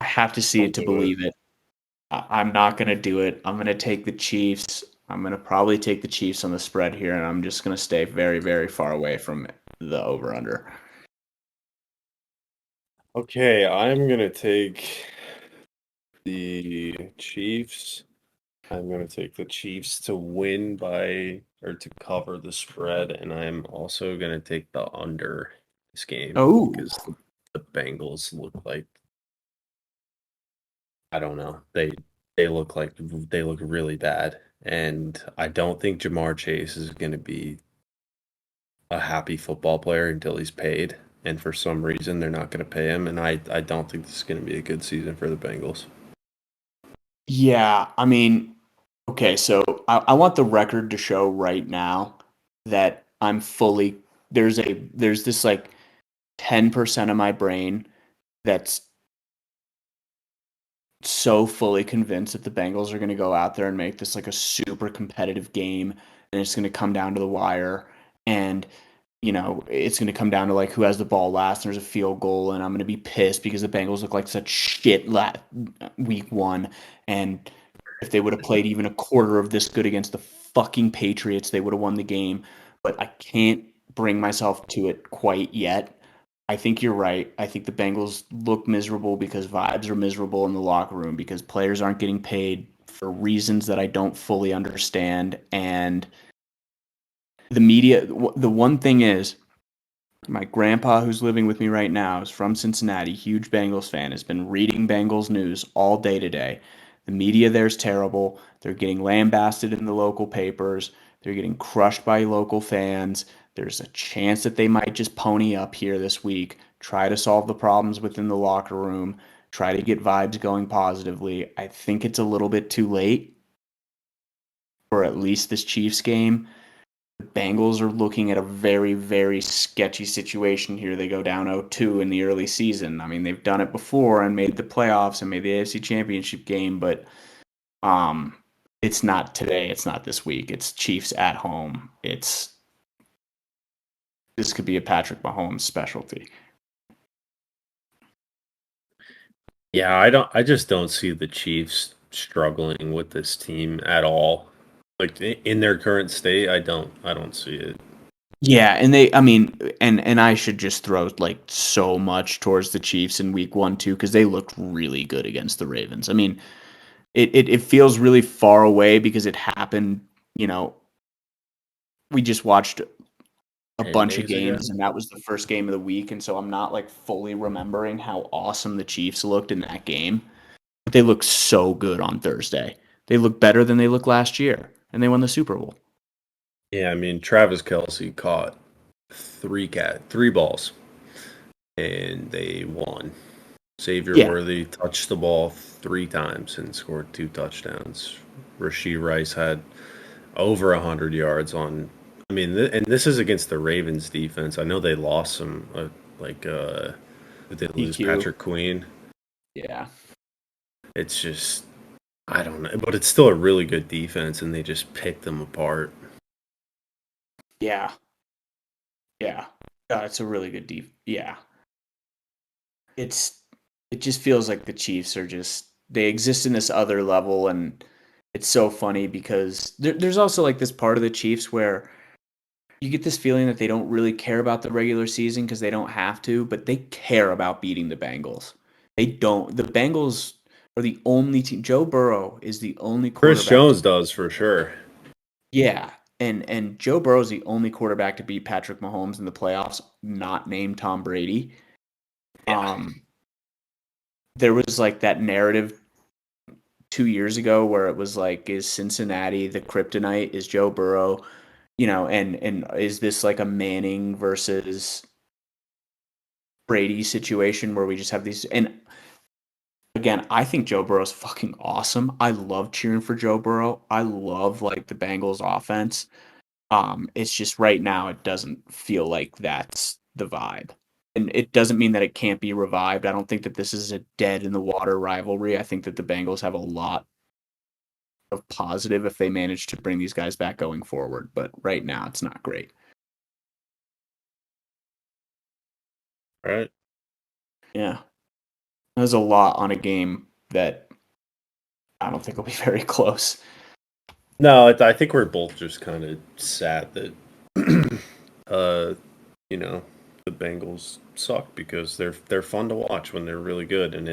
I have to see Don't it to do it. believe it. I'm not going to do it. I'm going to take the Chiefs. I'm going to probably take the Chiefs on the spread here, and I'm just going to stay very, very far away from the over under. Okay, I'm gonna take the Chiefs. I'm gonna take the Chiefs to win by or to cover the spread, and I'm also gonna take the under this game Oh, because the Bengals look like I don't know. They look really bad. And I don't think Jamar Chase is gonna be a happy football player until he's paid. And for some reason they're not gonna pay him. And I don't think this is gonna be a good season for the Bengals. yeah. I mean, okay, so I want the record to show right now that I'm fully there's this like 10% of my brain that's so fully convinced that the Bengals are going to go out there and make this like a super competitive game, and it's going to come down to the wire, and it's going to come down to like who has the ball last, and there's a field goal, and I'm going to be pissed because the Bengals look like such shit week 1, and if they would have played even a quarter of this good against the fucking Patriots, they would have won the game. But I can't bring myself to it quite yet. I think you're right. I think the Bengals look miserable because vibes are miserable in the locker room because players aren't getting paid for reasons that I don't fully understand. And the media, the one thing is, my grandpa, who's living with me right now, is from Cincinnati, huge Bengals fan, has been reading Bengals news all day today. The media there's terrible. They're getting lambasted in the local papers. They're getting crushed by local fans. There's a chance that they might just pony up here this week, try to solve the problems within the locker room, try to get vibes going positively. I think it's a little bit too late for at least this Chiefs game. The Bengals are looking at a very, very sketchy situation here. They go down 0-2 in the early season. I mean, they've done it before and made the playoffs and made the AFC Championship game, but um, it's not today. It's not this week. It's Chiefs at home. This could be a Patrick Mahomes specialty. Yeah, I just don't see the Chiefs struggling with this team at all. Like in their current state, I don't see it. Yeah, and I mean, and I should just throw like so much towards the Chiefs in week 1 too because they looked really good against the Ravens. I mean, it feels really far away because it happened, you know, we just watched a 10 bunch of days ago. games and that was the first game of the week, and so I'm not like fully remembering how awesome the Chiefs looked in that game. But they looked so good on Thursday. They look better than they looked last year, and they won the Super Bowl. Yeah, I mean Travis Kelsey caught three balls and they won. Xavier Yeah, Worthy touched the ball 3 times and scored 2 touchdowns. Rasheed Rice had over 100 yards on. I mean, and this is against the Ravens defense. I know they lost some, like, did they lose EQ. Patrick Queen? Yeah, It's just, I don't know, but it's still a really good defense, and they just picked them apart. yeah, yeah. It's a really good deep. Yeah, it's it just feels like the Chiefs are just they exist in this other level, and it's so funny because there's also like this part of the Chiefs where you get this feeling that they don't really care about the regular season because they don't have to, but they care about beating the Bengals. They don't. The Bengals are the only team. Joe Burrow is the only Chris quarterback. Jones does for sure. Yeah, and Joe Burrow is the only quarterback to beat Patrick Mahomes in the playoffs, not named Tom Brady. Yeah. Um, there was like that narrative 2 years ago where it was like, is Cincinnati the kryptonite? Is Joe Burrow, and is this like a Manning versus Brady situation where we just have these? And again, I think Joe Burrow's fucking awesome. I love cheering for Joe Burrow. I love like the Bengals offense. It's just right now it doesn't feel like that's the vibe. And it doesn't mean that it can't be revived. I don't think that this is a dead in the water rivalry. I think that the Bengals have of positive if they manage to bring these guys back going forward. But right now, it's not great. All right. Yeah. There's a lot on a game that I don't think will be very close. No, I think we're both just kind of sad that, uh, you know, the Bengals suck because they're fun to watch when they're really good, and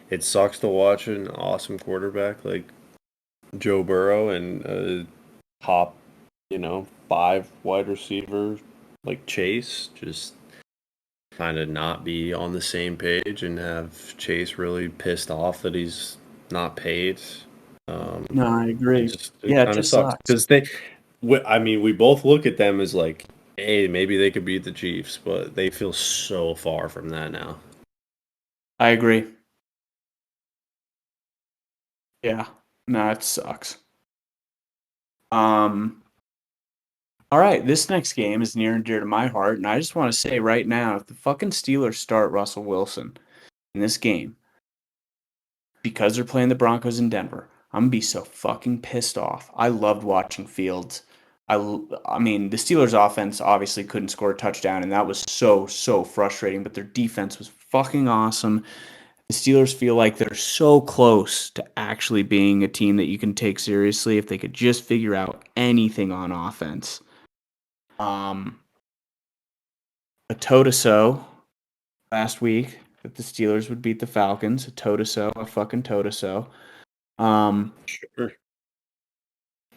it sucks to watch an awesome quarterback like Joe Burrow and top, 5 wide receiver like Chase just kind of not be on the same page and have Chase really pissed off that he's not paid. Um, No, I agree. it Yeah, it kind of just sucks sucks. because I mean, we both look at them as like, hey, maybe they could beat the Chiefs, but they feel so far from that now. I agree. Yeah. No, it sucks. Um, all right, this next game is near and dear to my heart, and I just want to say right now, if the fucking Steelers start Russell Wilson in this game because they're playing the Broncos in Denver, I'm gonna be so fucking pissed off. I loved watching Fields. I mean, the Steelers' offense obviously couldn't score a touchdown, and that was so frustrating. But their defense was fucking awesome. The Steelers feel like they're so close to actually being a team that you can take seriously if they could just figure out anything on offense. Um, a toe to so last week that the Steelers would beat the Falcons. A toe to so, a fucking toe to so. Um, Sure.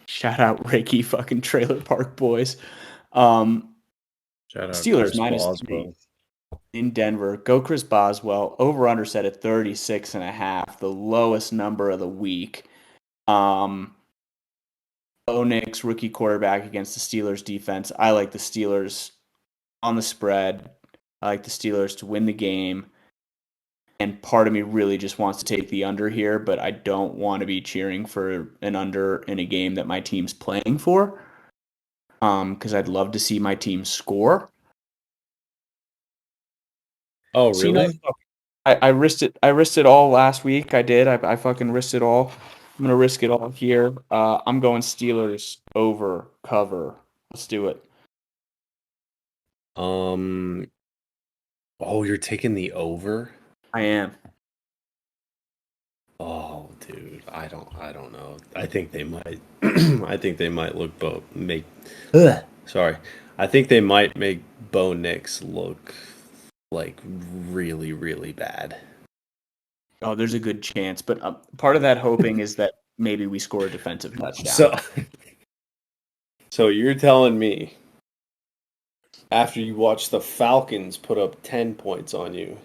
Shout out Ricky fucking Trailer Park Boys. Um, Shout out Steelers Chris -3 Boswell. in Denver. Go Chris Boswell. Over under set at 36.5, the lowest number of the week. Bo Nix, rookie quarterback against the Steelers defense. I like the Steelers on the spread. I like the Steelers to win the game. And part of me really just wants to take the under here, but I don't want to be cheering for an under in a game that my team's playing for. Because I'd love to see my team score. Oh, So you know, really? I risked it. I risked it all last week. I did. I fucking risked it all. I'm gonna risk it all here. I'm going Steelers over cover. Let's do it. Um. Oh, you're taking the over? I am. Oh, dude, I don't know. I think they might. I think they might look make. Ugh. Sorry, I think they might make Bo Nix look like really, really bad. Oh, there's a good chance, but part of that hoping is that maybe we score a defensive touchdown. So, so you're telling me after you watch the Falcons put up 10 points on you,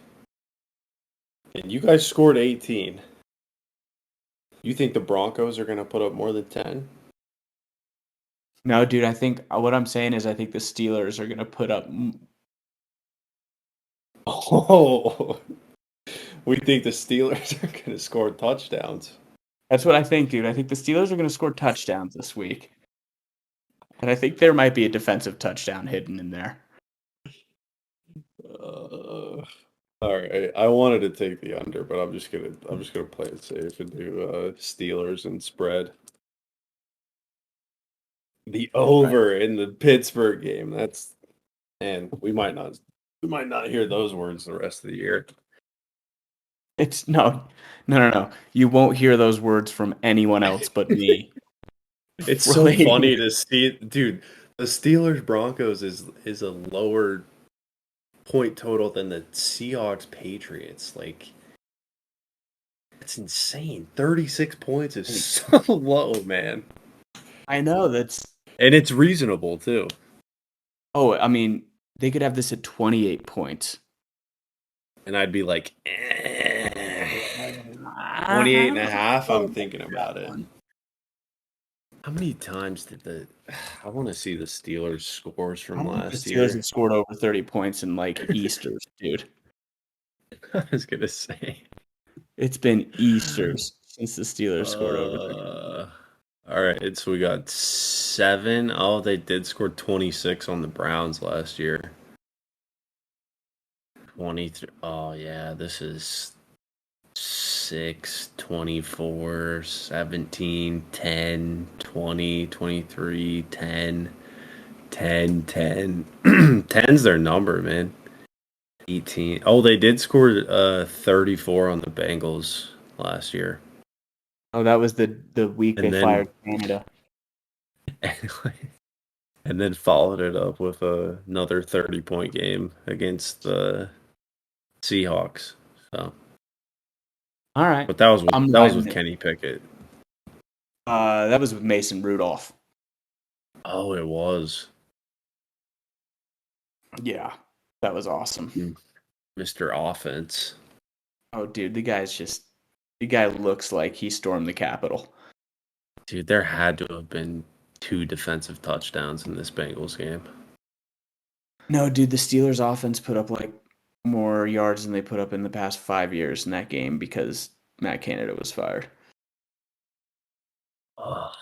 and you guys scored 18, you think the Broncos are going to put up more than 10? No, dude, I think what I'm saying is I think the Steelers are gonna put up. Oh, we think the Steelers are going to score touchdowns. That's what I think, dude. I think the Steelers are gonna score touchdowns this week, and I think there might be a defensive touchdown hidden in there. Uh, all right, I wanted to take the under, but I'm just gonna play it safe and do Steelers and spread. The Right. over in the Pittsburgh game. That's and we might not hear those words the rest of the year. It's no. You won't hear those words from anyone else but me. It's so Relating. funny to see, dude. The Steelers Broncos is a lower point total than the Seahawks Patriots. Like it's insane. 36 points is so low, man. I know that's. And it's reasonable too. Oh, I mean, they could have this at 28 points. And I'd be like, I 28 and don't a half. know I'm about thinking that about it. one. How many times did I want to see the Steelers scores I from don't think the last Steelers year. have scored over 30 points in like Easter's, dude. I was gonna say. It's been Easter's since the Steelers scored over 30. Uh, all right, so we got 7. Oh, they did score 26 on the Browns last year. 23. Oh yeah, this is 26, 24, 17, 10, 20, 23, 10, 10, 10. 10's their number, man. 18. Oh, they did score 34 on the Bengals last year. Oh, that was the week they And then fired Canada. and then followed it up with another 30-point game against the Seahawks. So, All right. but that was I'm with riding it. Kenny Pickett. That was with Mason Rudolph. Oh, it was Yeah, that was awesome. Mr. Offense. Oh, dude, the guy looks like he stormed the Capitol. Dude, there had to have been 2 defensive touchdowns in this Bengals game. No, dude, the Steelers offense put up like more yards than they put up in the past 5 years in that game because Matt Canada was fired. Ugh.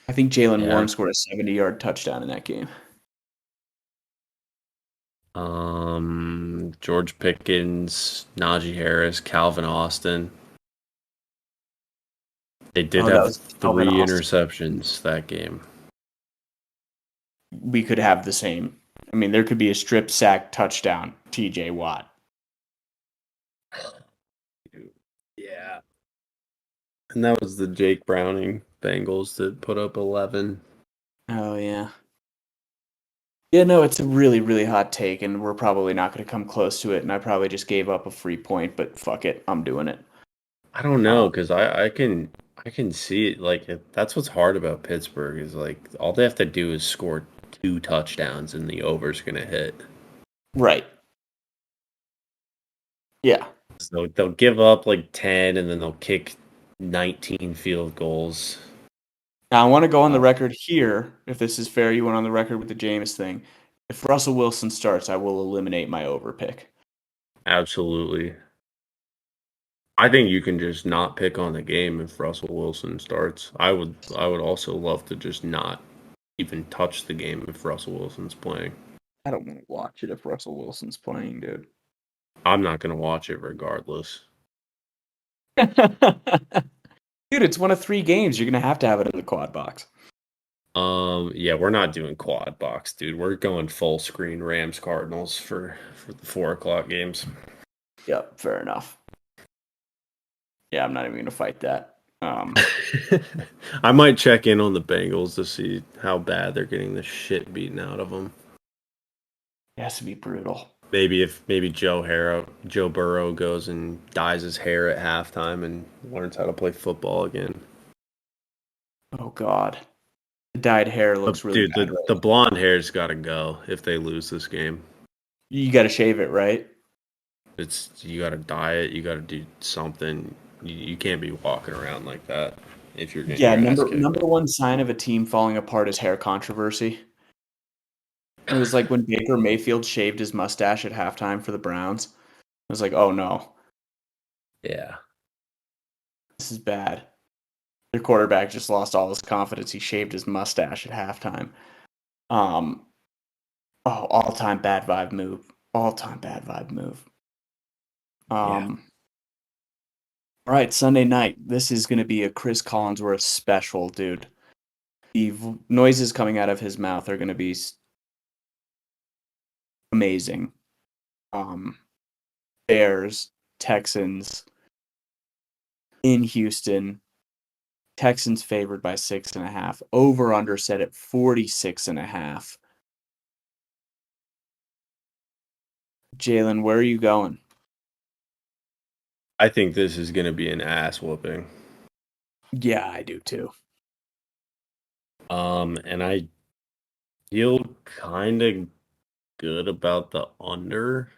I think Jalen Yeah. Warren scored a 70-yard touchdown in that game. George Pickens, Najee Harris, Calvin Austin. They did Oh, that have was Calvin 3 Austin. interceptions that game. We could have the same. I mean, there could be a strip sack touchdown, TJ Watt. Yeah. And that was the Jake Browning Bengals that put up 11. Oh, yeah. Yeah, no, it's a really, really hot take, and we're probably not going to come close to it. And I probably just gave up a free point, but fuck it, I'm doing it. I don't know because I can see it like that's what's hard about Pittsburgh is like all they have to do is score 2 touchdowns and the over's gonna hit. Right. Yeah. So they'll give up like 10 and then they'll kick 19 field goals. Now, I want to go on the Uh, record here. If this is fair, you went on the record with the Jameis thing. If Russell Wilson starts, I will eliminate my over pick. Absolutely. I think you can just not pick on the game if Russell Wilson starts. I would also love to just not even touch the game if Russell Wilson's playing. I don't want to watch it if Russell Wilson's playing, dude. I'm not gonna watch it regardless. Dude, it's one of 3 games. You're going to have it in the quad box. Yeah, we're not doing quad box, dude. We're going full screen Rams Cardinals for the 4 o'clock games. Yep, fair enough. Yeah, I'm not even going to fight that. I might check in on the Bengals to see how bad they're getting the shit beaten out of them. It has to be brutal. Maybe Joe Burrow goes and dyes his hair at halftime and learns how to play football again. Oh, God. The dyed hair looks really Dude, bad. the blonde hair's got to go if they lose this game. You got to shave it, right? You got to dye it. You got to do something. You can't be walking around like that if you're getting Yeah, your ass number kicked. one sign of a team falling apart is hair controversy. It was like when Baker Mayfield shaved his mustache at halftime for the Browns. It was like, oh no, Yeah. this is bad. Their quarterback just lost all his confidence. He shaved his mustache at halftime. Um, all time bad vibe move. All time bad vibe move. Yeah. All right, Sunday night. This is going to be a Chris Collinsworth special, dude. The noises coming out of his mouth are going to be amazing. Bears, Texans in Houston. Texans favored by 6.5. Over under set at 46.5. Jalen, where are you going? I think this is going to be an ass whooping. Yeah, I do too. And I feel kind of good about the under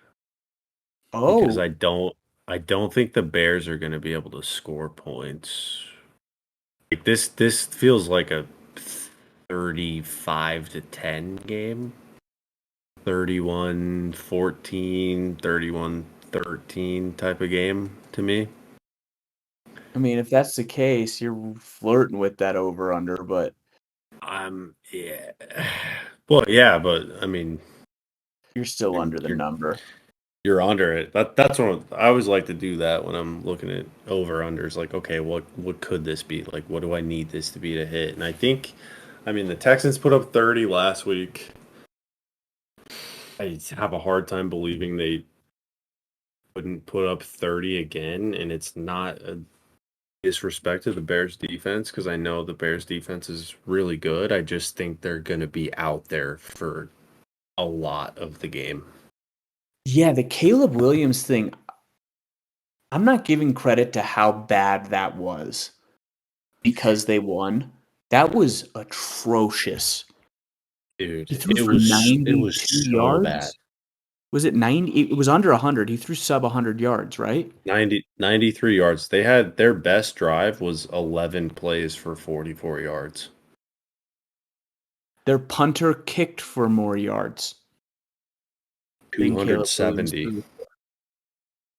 because Oh, I don't think the Bears are going to be able to score points. Like this feels like a 35-10 game. 31-14, 31-13 type of game to me. I mean, if that's the case, you're flirting with that over under, but Yeah. Well, yeah, but I mean, you're still under the you're number. you're under it. That's what I always like to do that when I'm looking at over unders. Like, okay, what could this be? Like, what do I need this to be to hit? And I mean, the Texans put up 30 last week. I have a hard time believing they wouldn't put up 30 again, and it's not a disrespect to the Bears defense because I know the Bears defense is really good. I just think they're going to be out there for a lot of the game. Yeah, the Caleb Williams thing, I'm not giving credit to how bad that was because they won. That was atrocious. Dude, He threw it for was 92 so bad. yards. Was it 90? It was under 100. He threw sub 100 yards, right? 93 yards. They had their best drive was 11 plays for 44 yards. Their punter kicked for more yards than Caleb Williams 270. threw.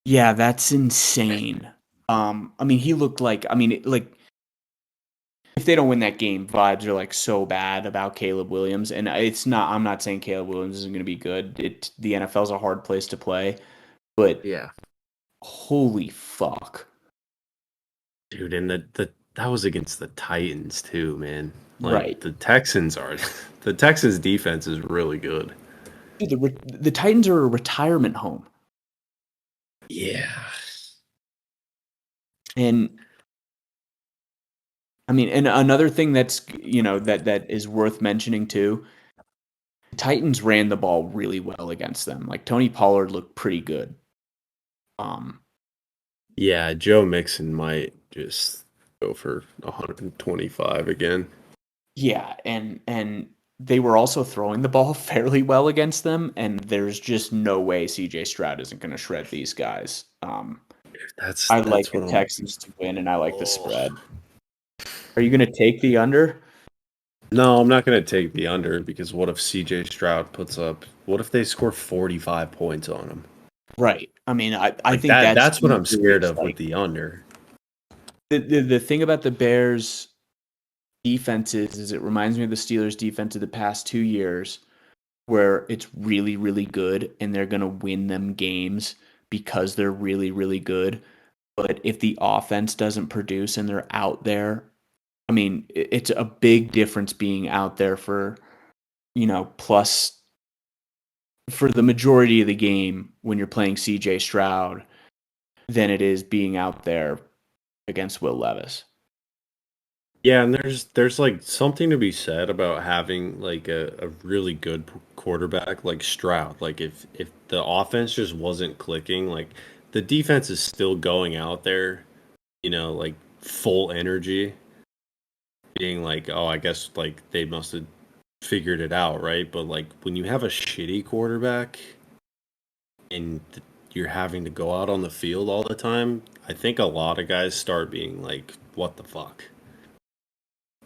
Yeah, that's insane. I mean, he looked like, like if they don't win that game, vibes are like so bad about Caleb Williams, and it's not. I'm not saying Caleb Williams isn't going to be good. The NFL's a hard place to play, but Yeah. holy fuck, Dude, and that was against the Titans too, man. Like right? the Texans defense is really good. Dude, the Titans are a retirement home, Yeah. and I mean, and another thing that's that is worth mentioning too. The Titans ran the ball really well against them. Like Tony Pollard looked pretty good. Um, Yeah, Joe Mixon might just go for 125 again. Yeah, and they were also throwing the ball fairly well against them, and there's just no way CJ Stroud isn't going to shred these guys. I like That's the what I'm. Texans to win, and I like the Oh. spread. Are you going to take the under? No, I'm not going to take the under because what if CJ Stroud puts up? What if they score 45 points on him? Right. I mean, I Like think that's that's what I'm scared serious. of with Like the under. the thing about the Bears defense is it reminds me of the Steelers defense of the past 2 years where it's really, really good and they're going to win them games because they're really, really good. But if the offense doesn't produce and they're out there, I mean, it's a big difference being out there for, plus for the majority of the game when you're playing CJ Stroud than it is being out there against Will Levis. Yeah, and there's like something to be said about having like a really good quarterback like Stroud. Like if the offense just wasn't clicking, like the defense is still going out there, like full energy, being like, oh, I guess like they must have figured it out, right? But like when you have a shitty quarterback and you're having to go out on the field all the time, I think a lot of guys start being like, what the fuck?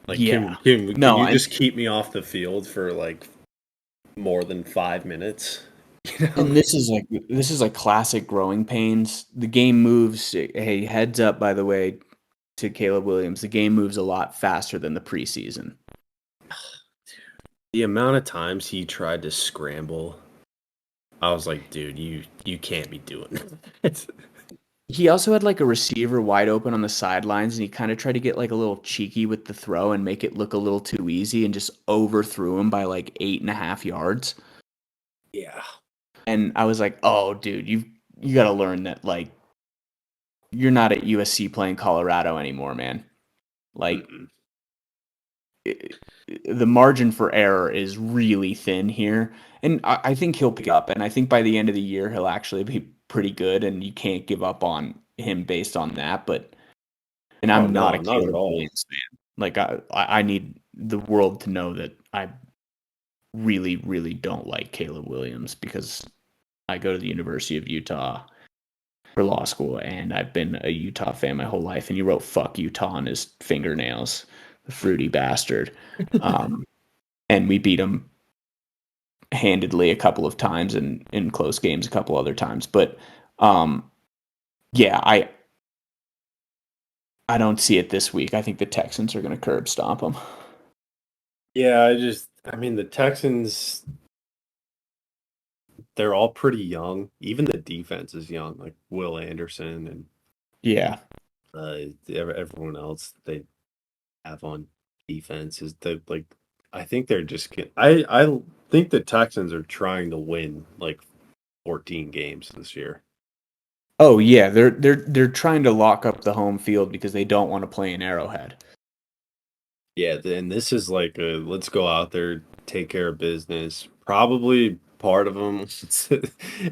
Like, Yeah. can No, you and just keep me off the field for like more than 5 minutes? You know? and this is like classic growing pains. The game moves. Hey, heads up, by the way, to Caleb Williams. The game moves a lot faster than the preseason. The amount of times he tried to scramble, I was like, dude, you can't be doing it. He also had like a receiver wide open on the sidelines, and he kind of tried to get like a little cheeky with the throw and make it look a little too easy, and just overthrew him by like 8.5 yards. Yeah. And I was like, "Oh, dude, you got to learn that like you're not at USC playing Colorado anymore, man. Like Mm-mm. it, the margin for error is really thin here, and I think he'll pick up. And I think by the end of the year, he'll actually be pretty good, and you can't give up on him based on that. But and Oh I'm not no, a not at Caleb all. Williams fan. Like I need the world to know that I really, really don't like Caleb Williams because I go to the University of Utah for law school, and I've been a Utah fan my whole life. And he wrote "fuck Utah" on his fingernails, the fruity bastard. Um, and we beat him handedly a couple of times and in close games a couple other times. But um, yeah, I don't see it this week. I think the Texans are going to curb stomp them. Yeah, I mean, the Texans, they're all pretty young. Even the defense is young, like Will Anderson and Yeah. everyone else they have on defense is that like I think they're just I think the Texans are trying to win like 14 games this year. Oh yeah, they're trying to lock up the home field because they don't want to play in Arrowhead. Yeah, then this is like a let's go out there, take care of business. Probably part of them was to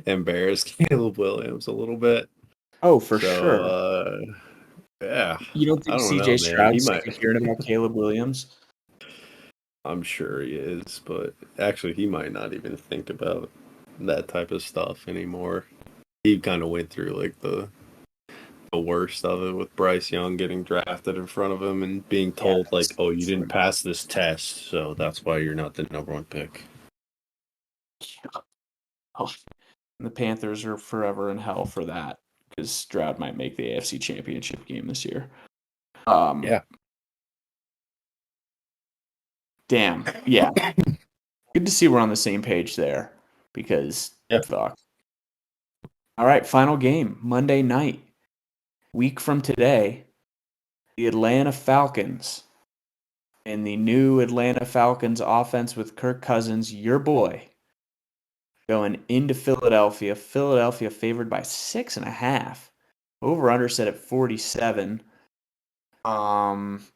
embarrass Caleb Williams a little bit. Oh, for So sure. yeah, You don't I think don't CJ know, man. He Stroud's might. sick of hearing about Caleb Williams? I'm sure he is, but actually, he might not even think about that type of stuff anymore. He kind of went through like the worst of it with Bryce Young getting drafted in front of him and being Yeah, told like, that's "Oh, you true. didn't pass this test, so that's why you're not the number one pick." Oh, the Panthers are forever in hell for that because Stroud might make the AFC Championship game this year. Um, Yeah. damn. Yeah, good to see we're on the same page there because Yeah. fuck. All right, final game Monday night, week from today. The Atlanta Falcons and the new Atlanta Falcons offense with Kirk Cousins, your boy, going into Philadelphia. Philadelphia favored by 6.5. Over under set at 47. Um,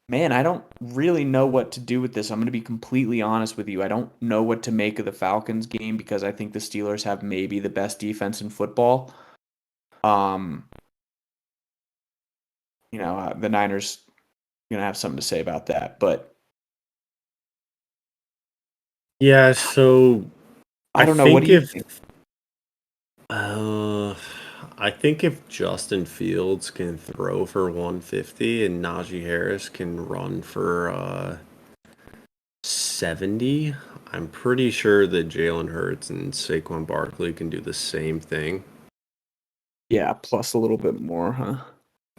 man, I don't really know what to do with this. I'm going to be completely honest with you. I don't know what to make of the Falcons game because I think the Steelers have maybe the best defense in football. Um, the Niners going to have something to say about that, but Yeah, so I I don't know. What do think you if think? uh I think if Justin Fields can throw for 150 and Najee Harris can run for 70, I'm pretty sure that Jalen Hurts and Saquon Barkley can do the same thing. Yeah, plus a little bit more, huh?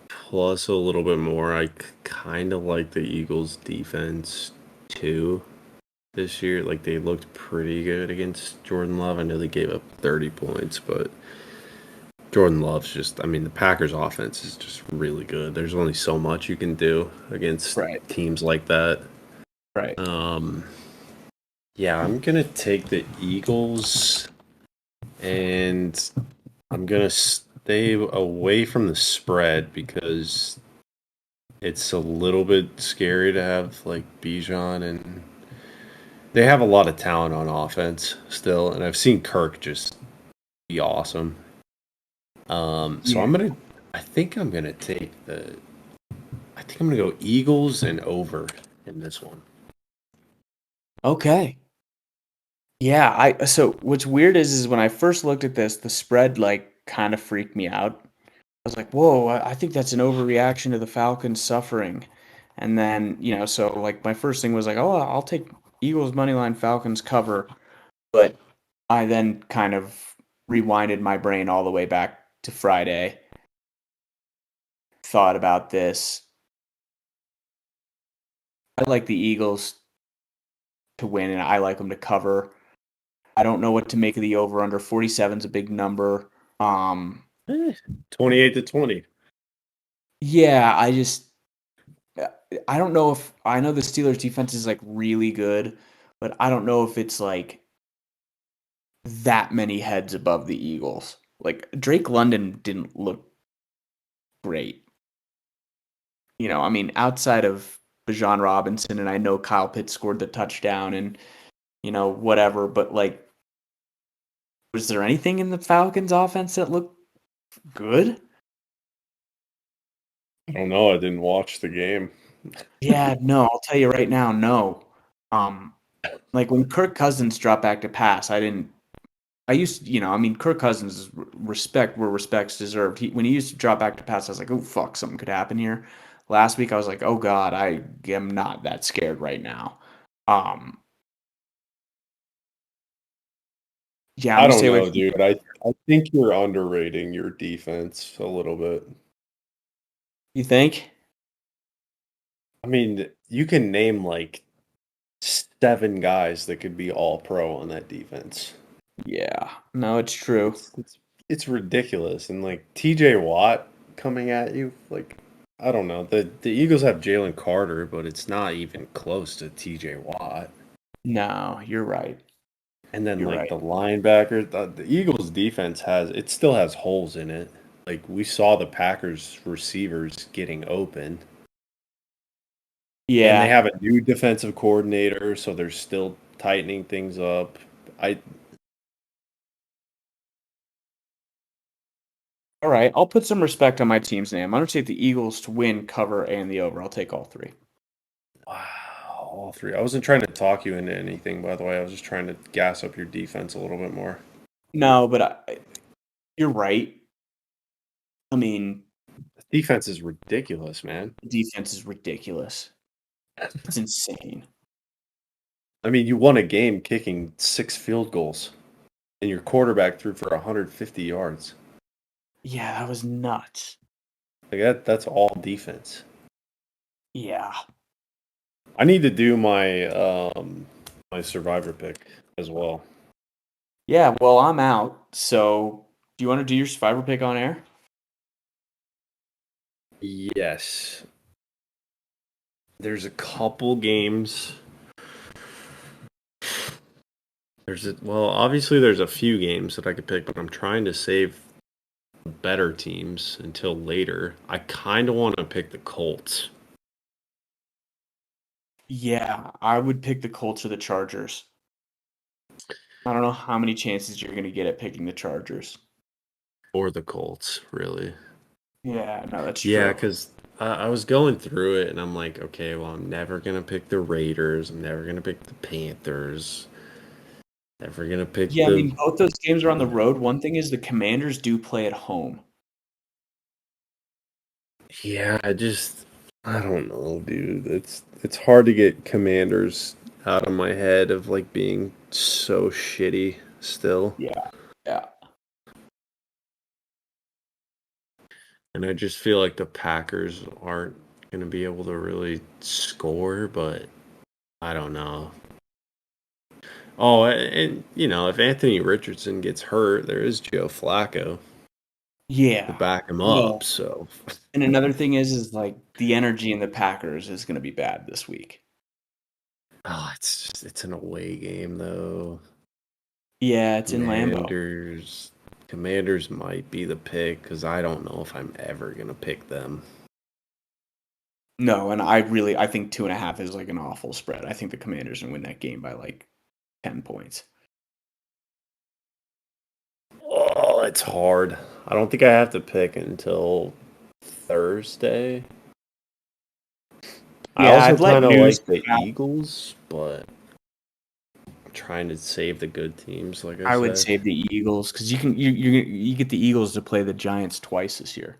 Plus a little bit more. I kind of like the Eagles' defense too this year. Like they looked pretty good against Jordan Love. I know they gave up 30 points, but Jordan Love's just, I mean, the Packers' offense is just really good. There's only so much you can do against Right, teams like that. right. Um, yeah, I'm gonna take the Eagles, and I'm gonna stay away from the spread because it's a little bit scary to have like Bijan, and they have a lot of talent on offense still, and I've seen Kirk just be awesome. So Yeah. I think I'm gonna take I think I'm gonna go Eagles and over in this one. Okay. Yeah, so what's weird is when I first looked at this, the spread like kind of freaked me out. I was like, "Whoa, I think that's an overreaction to the Falcons suffering." And then, so like my first thing was like, "Oh, I'll take Eagles money line, Falcons cover." But I then kind of rewinded my brain all the way back to Friday, thought about this. I like the Eagles to win and I like them to cover. I don't know what to make of the over under. 47 is a big number. Um, 28 to 20. yeah, I don't know if I know the Steelers defense is like really good, but I don't know if it's like that many heads above the Eagles. Like Drake London didn't look great. I mean, outside of Bijan Robinson, and I know Kyle Pitts scored the touchdown and, whatever, but like, was there anything in the Falcons offense that looked good? I don't know. I didn't watch the game. Yeah, no, I'll tell you right now, no. Um, like when Kirk Cousins dropped back to pass, I used to, I mean, Kirk Cousins is respect where respect's deserved. When he used to drop back to pass, I was like, oh fuck, something could happen here. Last week, I was like, oh god, I am not that scared right now. Um, yeah, I'm I gonna don't stay away know, from. dude. I think you're underrating your defense a little bit. You think? I mean, you can name like 7 guys that could be all pro on that defense. Yeah. No, it's true. It's ridiculous. And like TJ Watt coming at you, like I don't know. The Eagles have Jalen Carter, but it's not even close to TJ Watt. No, you're right. And then You're like right. the linebackers, the Eagles defense still has holes in it. Like we saw the Packers receivers getting open. And they Yeah. have a new defensive coordinator, so they're still tightening things up. I All right. I'll put some respect on my team's name. I'm going to take the Eagles to win, cover, and the over. I'll take all three. Wow, all three. I wasn't trying to talk you into anything, by the way. I was just trying to gas up your defense a little bit more. No, but you're right. I mean, Defense is ridiculous, man. defense is ridiculous. It's insane. I mean, you won a game kicking 6 field goals, and your quarterback threw for 150 yards. Yeah, that was nuts. Like that's all defense. Yeah. I need to do my survivor pick as well. Yeah, well, I'm out. So, do you want to do your survivor pick on air? Yes. There's a couple games. Obviously there's a few games that I could pick, but I'm trying to save better teams until later. I kind of want to pick the Colts. Yeah, I would pick the Colts or the Chargers. I don't know how many chances you're going to get at picking the Chargers. Or the Colts, really. Yeah, no, that's Yeah, true. because I was going through it and I'm like, okay, well, I'm never going to pick the Raiders. I'm never going to pick the Panthers. Never going to pick Yeah, I the. mean, both those games are on the road. One thing is the Commanders do play at home. Yeah, I don't know, dude. It's hard to get Commanders out of my head of like being so shitty still. Yeah, yeah. And I just feel like the Packers aren't going to be able to really score, but I don't know. Oh, and you know, if Anthony Richardson gets hurt, there is Joe Flacco to Yeah. back him up. Well, So, and another thing is like the energy in the Packers is going to be bad this week. it's an away game though. Yeah, it's in Lambeau. Commanders might be the pick because I don't know if I'm ever gonna pick them. No, and I think 2.5 is like an awful spread. I think the Commanders can win that game by like 10 points. Oh, it's hard. I don't think I have to pick until Thursday. I Yeah, also I'd let kind of news like the out. Eagles, but I'm trying to save the good teams, like I I would said. save the Eagles because you get the Eagles to play the Giants twice this year.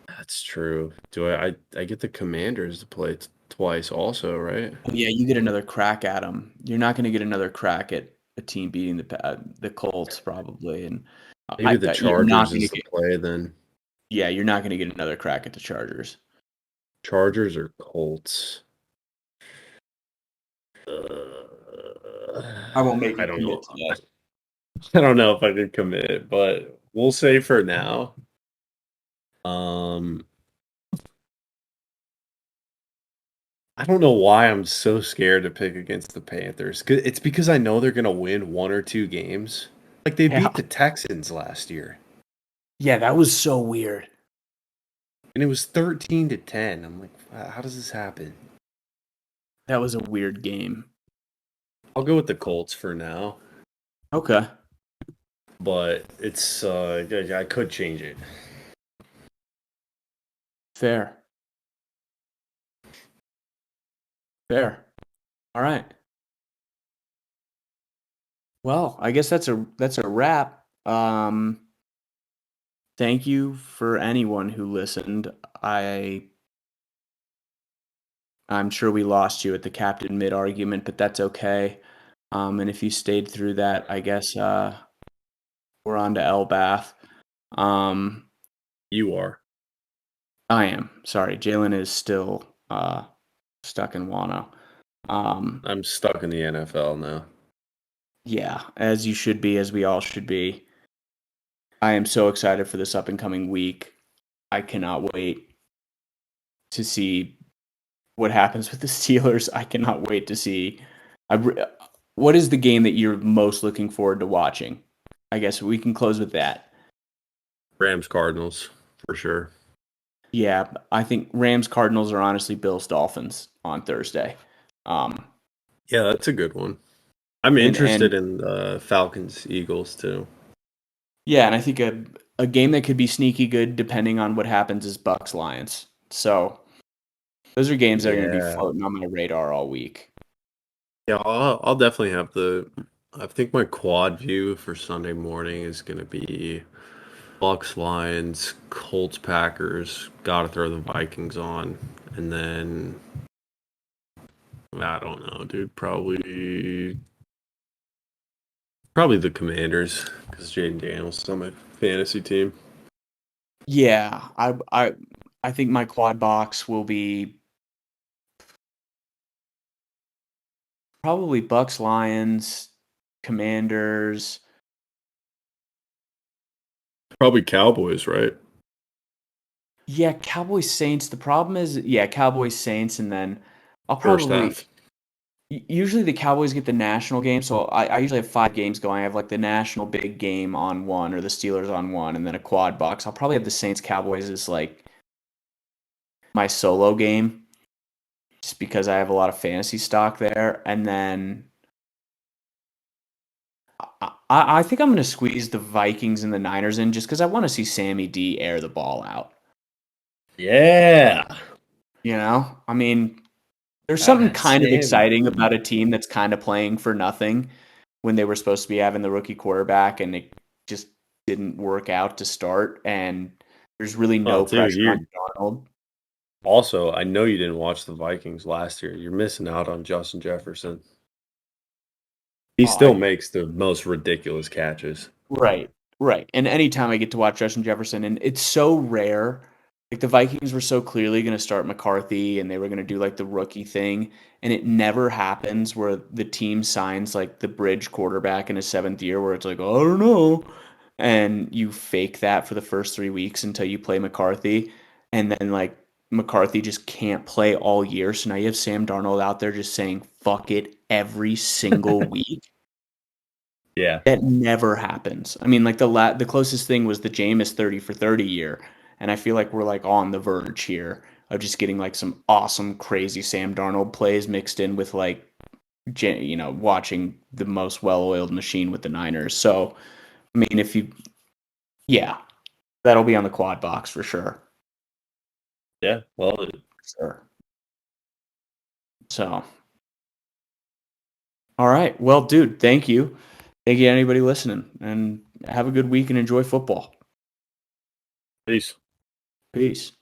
That's true. I get the Commanders to play twice also, right? Yeah, you get another crack at them. You're not going to get another crack at a team beating the Colts probably, and Maybe the you're not Chargers going to is the get. play then. Yeah, you're not going to get another crack at the Chargers. Chargers or Colts? Uh, I won't make I you don't commit know. to that. I don't know if I can commit, but we'll say for now. Um, I don't know why I'm so scared to pick against the Panthers. It's because I know they're gonna win 1 or 2 games. Like they Yeah, beat the Texans last year, yeah, that was so weird. and it was 13-10. I'm like, how does this happen? That was a weird game. I'll go with the Colts for now, Okay, but it's I could change it. fair, fair. All right. Well, I guess that's a wrap. Thank you for anyone who listened. I'm sure we lost you at the Captain Mid argument, but that's okay. And if you stayed through that, I guess we're on to Elbath. Um, You are. I am sorry. Jalen is still stuck in Wano. I'm stuck in the NFL now. Yeah, as you should be, as we all should be. I am so excited for this up and coming week. I cannot wait to see what happens with the Steelers. I cannot wait to see. What is the game that you're most looking forward to watching? I guess we can close with that. Rams Cardinals for sure. Yeah, I think Rams Cardinals are honestly Bills Dolphins on Thursday. Um, Yeah, that's a good one. I'm and interested in Falcons Eagles too. yeah, and I think a game that could be sneaky good depending on what happens is Bucks Lions. So those are games that are going to be Yeah. floating on my radar all week. Yeah, I'll definitely have the. I think my quad view for Sunday morning is going to be Bucks, Lions, Colts, Packers. Got to throw the Vikings on, and then I don't know, dude. Probably the Commanders because Jaden Daniels is on my fantasy team. Yeah, I think my quad box will be probably Bucks Lions, Commanders. Probably Cowboys, right? Yeah, Cowboys Saints. The problem is, yeah, Cowboys Saints, and then I'll First probably half. usually the Cowboys get the national game, so I usually have 5 games going. I have like the national big game on one, or the Steelers on one, and then a quad box. I'll probably have the Saints Cowboys as like my solo game, just because I have a lot of fantasy stock there, and then I think I'm going to squeeze the Vikings and the Niners in just because I want to see Sammy D air the ball out. Yeah. You know, I mean, there's something God, kind of Sammy exciting about a D. team that's kind of playing for nothing when they were supposed to be having the rookie quarterback and it just didn't work out to start. And there's really Oh, no dude, pressure on you Darnold. also, I know you didn't watch the Vikings last year. You're missing out on Justin Jefferson. He Oh, still makes the most ridiculous catches. right, right. And anytime I get to watch Justin Jefferson, and it's so rare. Like the Vikings were so clearly going to start McCarthy and they were going to do like the rookie thing. And it never happens where the team signs like the bridge quarterback in his 7th year where it's like, oh, I don't know. And you fake that for the first 3 weeks until you play McCarthy. And then like McCarthy just can't play all year. So now you have Sam Darnold out there just saying, fuck it every single week. Yeah. That never happens. I mean, like the closest thing was the Jameis 30 for 30 year, and I feel like we're like on the verge here of just getting like some awesome, crazy Sam Darnold plays mixed in with like watching the most well-oiled machine with the Niners. So, I mean, yeah, that'll be on the quad box for sure. Yeah. Well, Sure. So, all right. Well, dude, thank you. Thank you, anybody listening, and have a good week and enjoy football. peace. Peace.